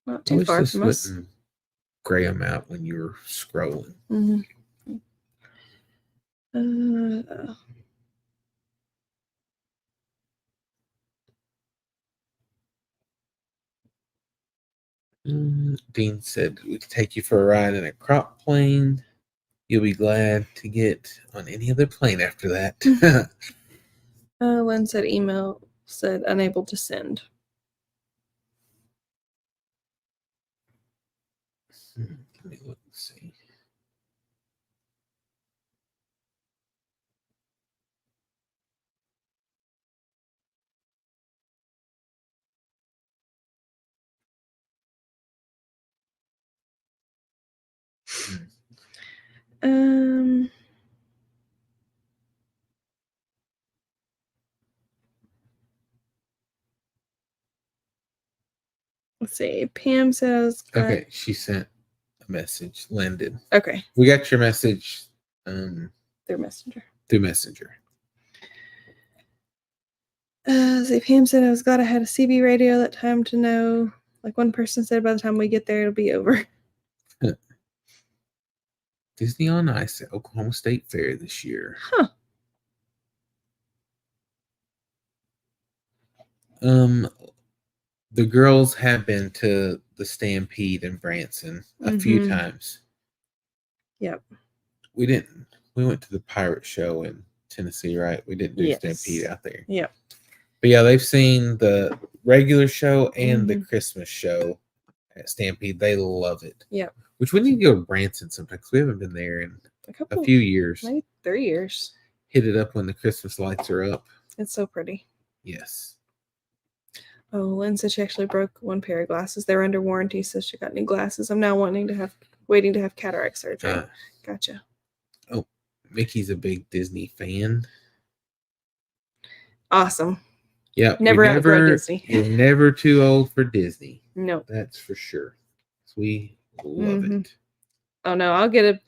Not too far from us. Gray them out when you were scrolling. Dean said we could take you for a ride in a crop plane. You'll be glad to get on any other plane after that. Lynn said email said unable to send. Let me look and see. Let's see. Pam says okay, she sent a message. Lynn did. Okay. We got your message through Messenger. See, Pam said I was glad I had a CB radio that time to know. Like one person said, by the time we get there, it'll be over. Disney on Ice at Oklahoma State Fair this year. Huh. The girls have been to the Stampede in Branson a few times. Yep. We didn't. We went to the pirate show in Tennessee, right? We didn't do Stampede out there. Yep. But yeah, they've seen the regular show and the Christmas show at Stampede. They love it. Yep. Which we need to go to Branson sometime because we haven't been there in a few years. Maybe 3 years. Hit it up when the Christmas lights are up. It's so pretty. Yes. Oh, Lynn said she actually broke one pair of glasses. They're under warranty, so she got new glasses. I'm now waiting to have cataract surgery. Gotcha. Oh, Mickey's a big Disney fan. Awesome. Yeah. Never outgrow Disney. You're never too old for Disney. No. That's for sure. We love it. Oh no, I'll get it.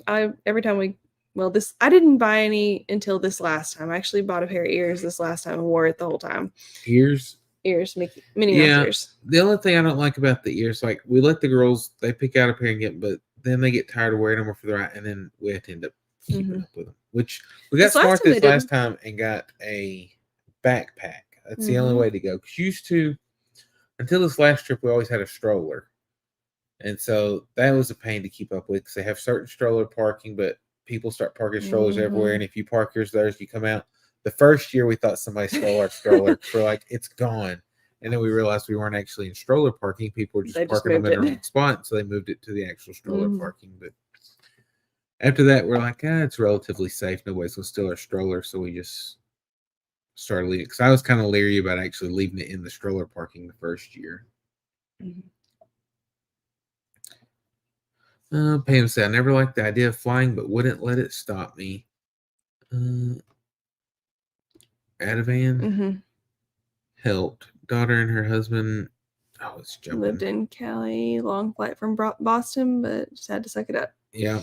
Every time I didn't buy any until this last time. I actually bought a pair of ears this last time and wore it the whole time. Ears, Minnie Mouse ears. The only thing I don't like about the ears, like we let the girls, they pick out a pair and get them, but then they get tired of wearing them for the right, and then we have to end up keeping up with them. Which we got smart this last time and got a backpack. That's the only way to go. Because used to, until this last trip, we always had a stroller. And so that was a pain to keep up with because they have certain stroller parking, but people start parking strollers everywhere. And if you park yours there, you come out. The first year we thought somebody stole our stroller. We're like, it's gone. And then we realized we weren't actually in stroller parking. People were just parking them in the wrong spot. So they moved it to the actual stroller parking. But after that, we're like, it's relatively safe. Nobody's going to steal our stroller. So we just started leaving. Because I was kind of leery about actually leaving it in the stroller parking the first year. Pam said, I never liked the idea of flying, but wouldn't let it stop me. Ativan helped. Daughter and her husband, it's jumping. Lived in Cali, long flight from Boston, but just had to suck it up. Yeah.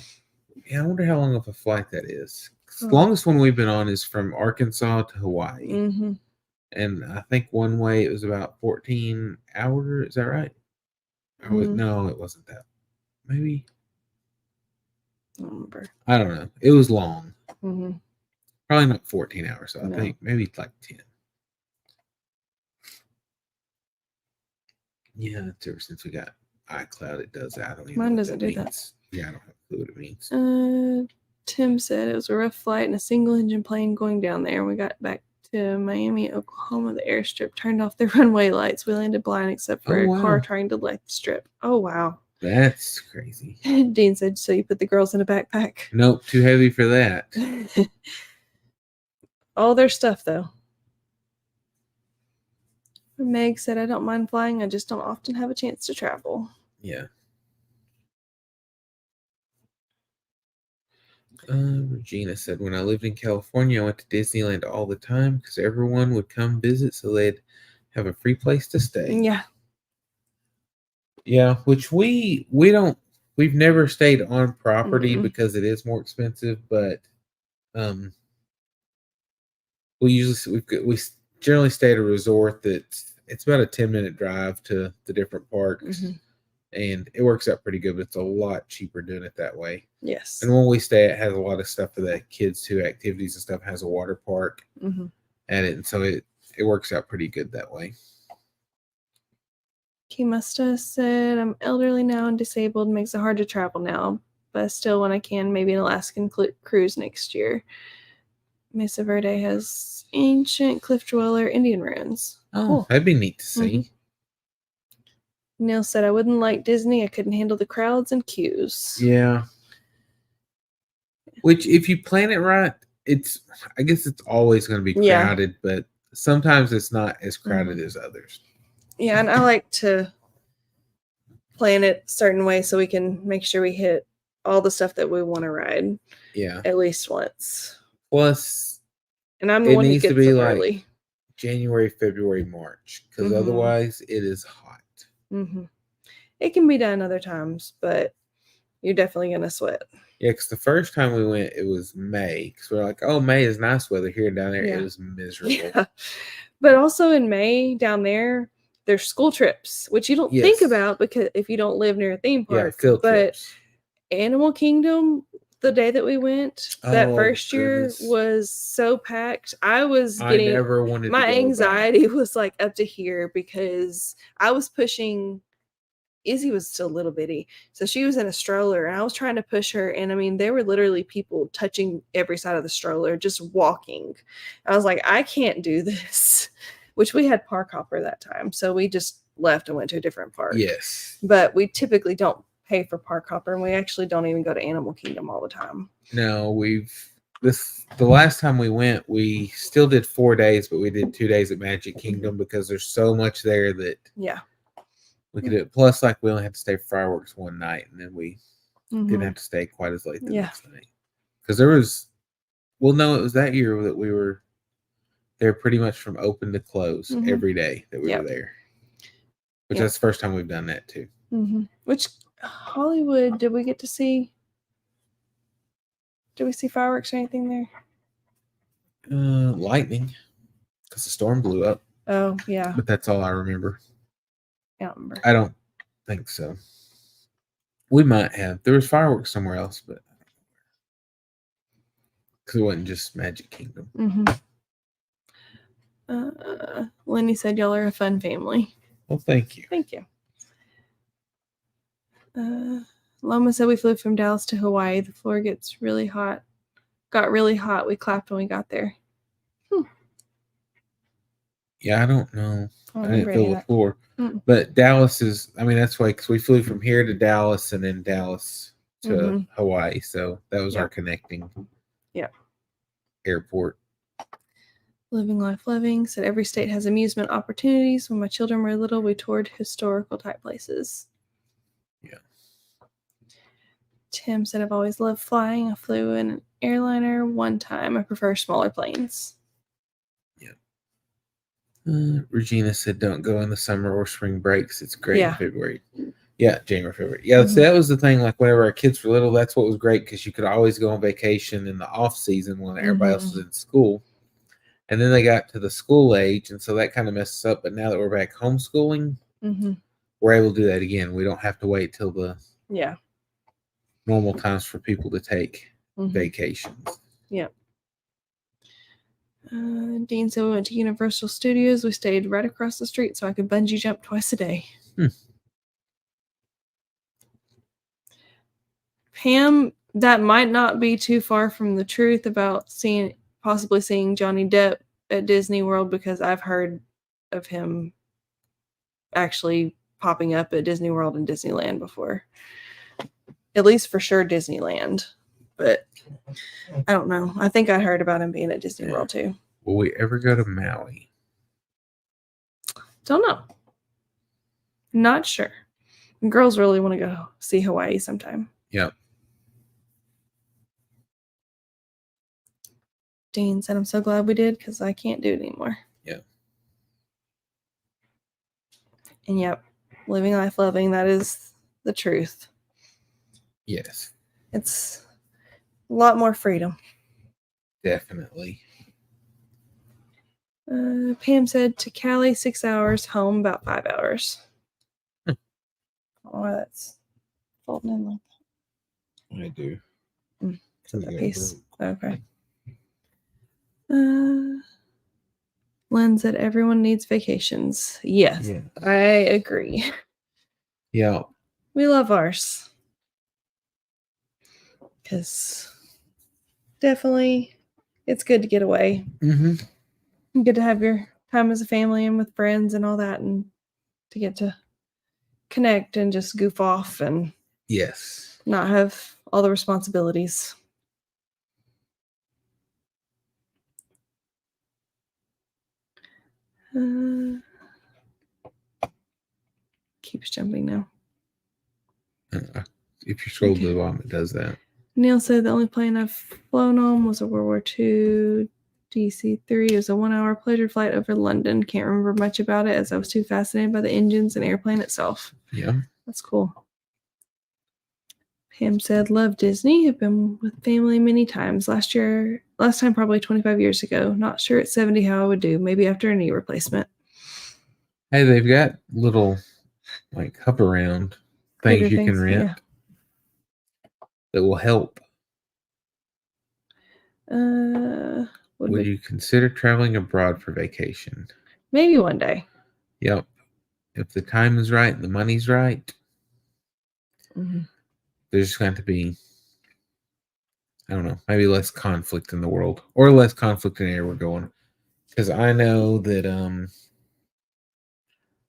I wonder how long of a flight that is. The longest one we've been on is from Arkansas to Hawaii. And I think one way it was about 14 hours. Is that right? No, it wasn't that. Maybe. I don't remember. I don't know. It was long. Probably not 14 hours. So I think maybe like 10. Yeah, it's ever since we got iCloud, it does that. I don't even Mine know doesn't do that. Yeah, I don't have a clue what it means. Tim said it was a rough flight and a single engine plane going down there. We got back to Miami, Oklahoma. The airstrip turned off the runway lights. We landed blind except for a car trying to light the strip. Oh, wow. That's crazy. Dean said, so you put the girls in a backpack? Nope, too heavy for that. All their stuff, though. Meg said, I don't mind flying. I just don't often have a chance to travel. Yeah. Regina said, when I lived in California, I went to Disneyland all the time because everyone would come visit so they'd have a free place to stay. Yeah. Yeah, which we've never stayed on property because it is more expensive, but we generally stay at a resort it's about a 10-minute drive to the different parks. And it works out pretty good, but it's a lot cheaper doing it that way. Yes. And when we stay, it has a lot of stuff for the kids too, activities and stuff. It has a water park at it, and so it works out pretty good that way. Kimusta said, I'm elderly now and disabled. Makes it hard to travel now, but still, when I can, maybe an Alaskan cruise next year. Mesa Verde has ancient cliff dweller Indian ruins. Cool. That'd be neat to see. Neil said, I wouldn't like Disney. I couldn't handle the crowds and queues. Yeah. Which, if you plan it right, I guess it's always going to be crowded, but sometimes it's not as crowded as others. Yeah, and I like to plan it a certain way so we can make sure we hit all the stuff that we want to ride. Yeah. At least once. Plus, and I'm the one who gets to be up like early. January, February, March, because otherwise it is hot. It can be done other times, but you're definitely going to sweat. Yeah, because the first time we went, it was May. Because we're like, May is nice weather here and down there. It was miserable. Yeah. But also in May, down there, there's school trips, which you don't think about because if you don't live near a theme park. Yeah, field trips. Animal Kingdom, the day that we went, that first year was so packed. I never wanted my anxiety was like up to here because I was pushing. Izzy was still a little bitty, so she was in a stroller, and I was trying to push her. And I mean, there were literally people touching every side of the stroller, just walking. I was like, I can't do this. Which we had park hopper that time, so we just left and went to a different park. Yes, but we typically don't pay for park hopper, and we actually don't even go to Animal Kingdom all the time. No, the last time we went, we still did 4 days, but we did 2 days at Magic Kingdom because there's so much there that Yeah. we could do it. Plus, like, we only had to stay for fireworks one night, and then we didn't Mhm. have to stay quite as late the Yeah. next night. Because there was, well, no, it was that year that we were there pretty much from open to close Mhm. every day that we Yep. were there. Which Yep. that's the first time we've done that too. Which Hollywood did we get to see? Did we see fireworks or anything there? Lightning, because the storm blew up. Oh yeah, But that's all I remember. I don't remember. I don't think so. We might have. There was fireworks somewhere else, but because it wasn't just Magic Kingdom. Lenny said y'all are a fun family. Well, thank you. Thank you. Loma said we flew from Dallas to Hawaii. The floor gets really hot. Got really hot. We clapped when we got there. Yeah, I don't know. I I don't didn't remember feel any the of floor. Mm. But Dallas is, I mean, that's why, because we flew from here to Dallas and then Dallas to Hawaii. So that was our connecting airport. Living Life Living said every state has amusement opportunities. When my children were little, we toured historical type places. Yeah. Tim said I've always loved flying. I flew in an airliner one time. I prefer smaller planes. Yeah. Regina said don't go in the summer or spring breaks. It's great in February. Yeah, January, February. Yeah, so that was the thing. Like whenever our kids were little, that's what was great because you could always go on vacation in the off season when everybody else was in school. And then they got to the school age, and so that kind of messes up. But now that we're back homeschooling, we're able to do that again. We don't have to wait till the normal times for people to take vacations. Yeah. Dean said we went to Universal Studios. We stayed right across the street so I could bungee jump twice a day. Pam, that might not be too far from the truth about possibly seeing Johnny Depp at Disney World, because I've heard of him actually popping up at Disney World and Disneyland before. At least for sure Disneyland. But I don't know. I think I heard about him being at Disney World too. Will we ever go to Maui? Don't know. Not sure. Girls really want to go see Hawaii sometime. Yep. Dean said, I'm so glad we did because I can't do it anymore. Yeah. And yep, living life loving, that is the truth. Yes. It's a lot more freedom. Definitely. Pam said to Cali 6 hours, home about 5 hours. I don't know why that's folding in like that. I do. That piece. Okay. Len said everyone needs vacations. Yes, I agree. Yeah. We love ours. Because definitely it's good to get away. Good to have your time as a family and with friends and all that, and to get to connect and just goof off and not have all the responsibilities. Keeps jumping now. If you scroll to the bottom, it does that. Neil said the only plane I've flown on was a World War II DC-3. It was a 1-hour pleasure flight over London. Can't remember much about it as I was too fascinated by the engines and airplane itself. Yeah. That's cool. Pam said, love Disney. Have been with family many times. Last time probably 25 years ago. Not sure at 70 how I would do. Maybe after a knee replacement. Hey, they've got little like hop around things you can rent that will help. Would you consider traveling abroad for vacation? Maybe one day. Yep. If the time is right and the money's right, there's going to be, I don't know, maybe less conflict in the world, or less conflict in the area we're going. Because I know that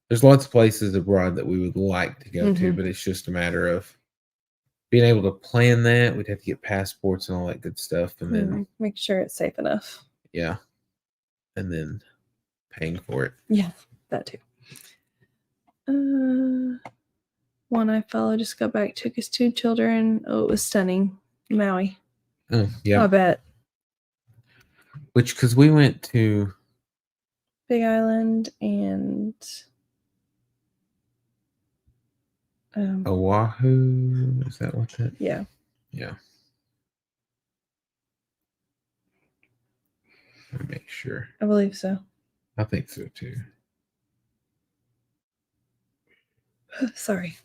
there's lots of places abroad that we would like to go to, but it's just a matter of being able to plan that, we'd have to get passports and all that good stuff, and then make sure it's safe enough. yeah, and then paying for it. Yeah, that too. One I follow just got back, took his 2 children. Oh, it was stunning. Maui. Oh yeah, I bet. which because we went to Big Island and Oahu. Is that what that? yeah. Yeah. Let me make sure. I believe so. I think so too. Sorry.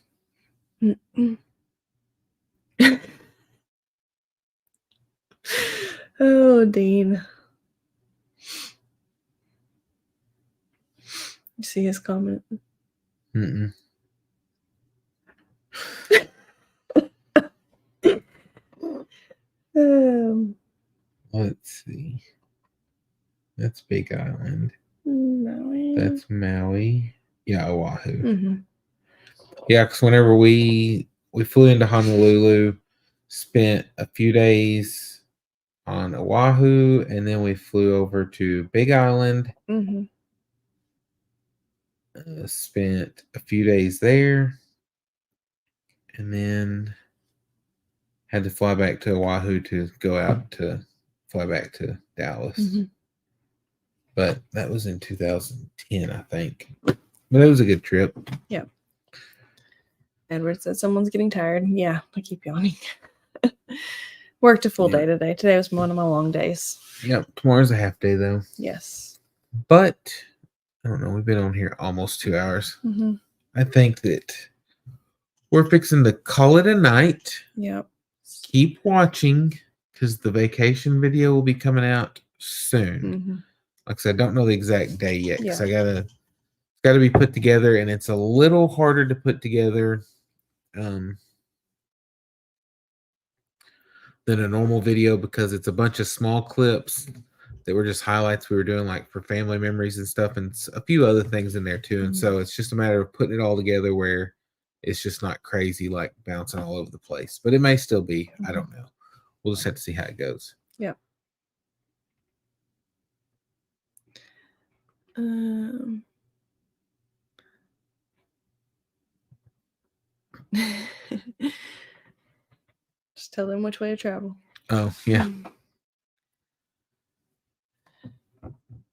Oh, Dean. You see his comment? Mm-mm. Let's see. That's Big Island. Maui. That's Maui. Yeah, Oahu. Mm-hmm. Yeah, because whenever we flew into Honolulu, spent a few days on Oahu, and then we flew over to Big Island. Mm-hmm. Spent a few days there, and then had to fly back to Oahu to go out to fly back to Dallas. Mm-hmm. But that was in 2010, I think. But it was a good trip. Yeah. Edward said someone's getting tired. Yeah, I keep yawning. Worked a full day today. Today was one of my long days. Yep. Tomorrow's a half day, though. Yes. But, I don't know. We've been on here almost 2 hours. Mm-hmm. I think that we're fixing to call it a night. Yep. Keep watching, because the vacation video will be coming out soon. Mm-hmm. Like I said, I don't know the exact day yet, because Yeah. it's got to be put together, and it's a little harder to put together than a normal video, because it's a bunch of small clips that were just highlights we were doing, like for family memories and stuff, and a few other things in there too. And so it's just a matter of putting it all together where it's just not crazy, like bouncing all over the place. But it may still be. I don't know. We'll just have to see how it goes. Yeah. Just tell them which way to travel. Oh, yeah.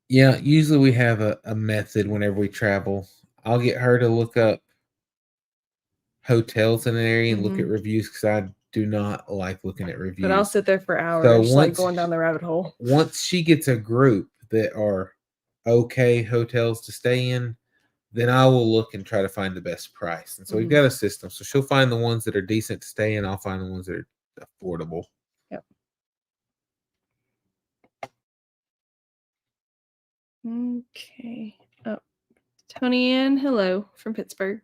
Yeah, usually we have a method whenever we travel. I'll get her to look up hotels in an area and look at reviews, because I do not like looking at reviews. But I'll sit there for hours, like going down the rabbit hole. Once she gets a group that are okay hotels to stay in, then I will look and try to find the best price. And so we've got a system. So she'll find the ones that are decent to stay in. I'll find the ones that are affordable. Yep. Okay. Oh, Tony Ann, hello from Pittsburgh.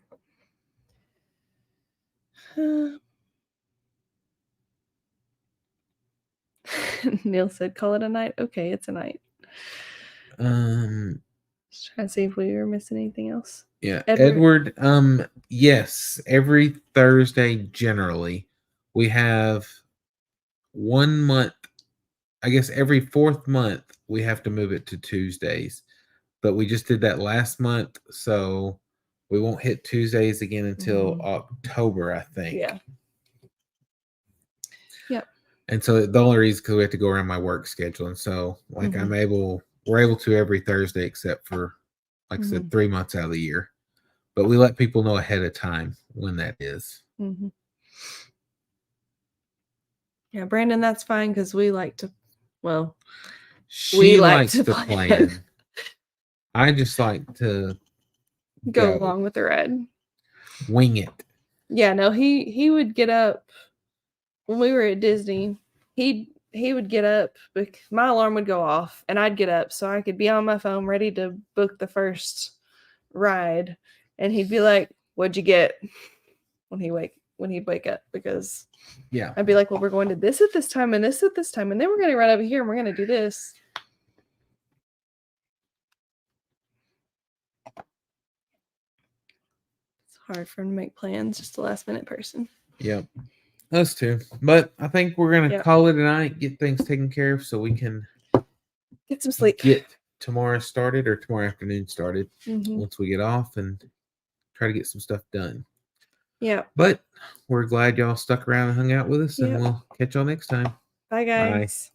Neil said, "Call it a night." Okay, it's a night. Just trying to see if we were missing anything else. Yeah, Edward. Yes, every Thursday generally we have 1 month. I guess every 4th month we have to move it to Tuesdays, but we just did that last month, so we won't hit Tuesdays again until October, I think. Yeah. Yep. And so the only reason, because we have to go around my work schedule, and so like we're able to every Thursday except for, like I said, 3 months out of the year. But we let people know ahead of time when that is. Yeah, Brandon, that's fine, because we like to, well, she likes to plan. I just like to go along with the ride. Wing it. Yeah, no, he would get up when we were at Disney. He would get up, because my alarm would go off, and I'd get up so I could be on my phone ready to book the first ride. And he'd be like, "What'd you get?" when he'd wake up, because I'd be like, "Well, we're going to this at this time and this at this time, and then we're going to run over here and we're going to do this." It's hard for him to make plans, just a last minute person. Yep. Us too. But I think we're gonna Yep. call it a night, get things taken care of so we can Get some sleep. get tomorrow started or tomorrow afternoon started Mhm. once we get off and try to get some stuff done. Yeah. But we're glad y'all stuck around and hung out with us, and Yep. we'll catch y'all next time. Bye, guys.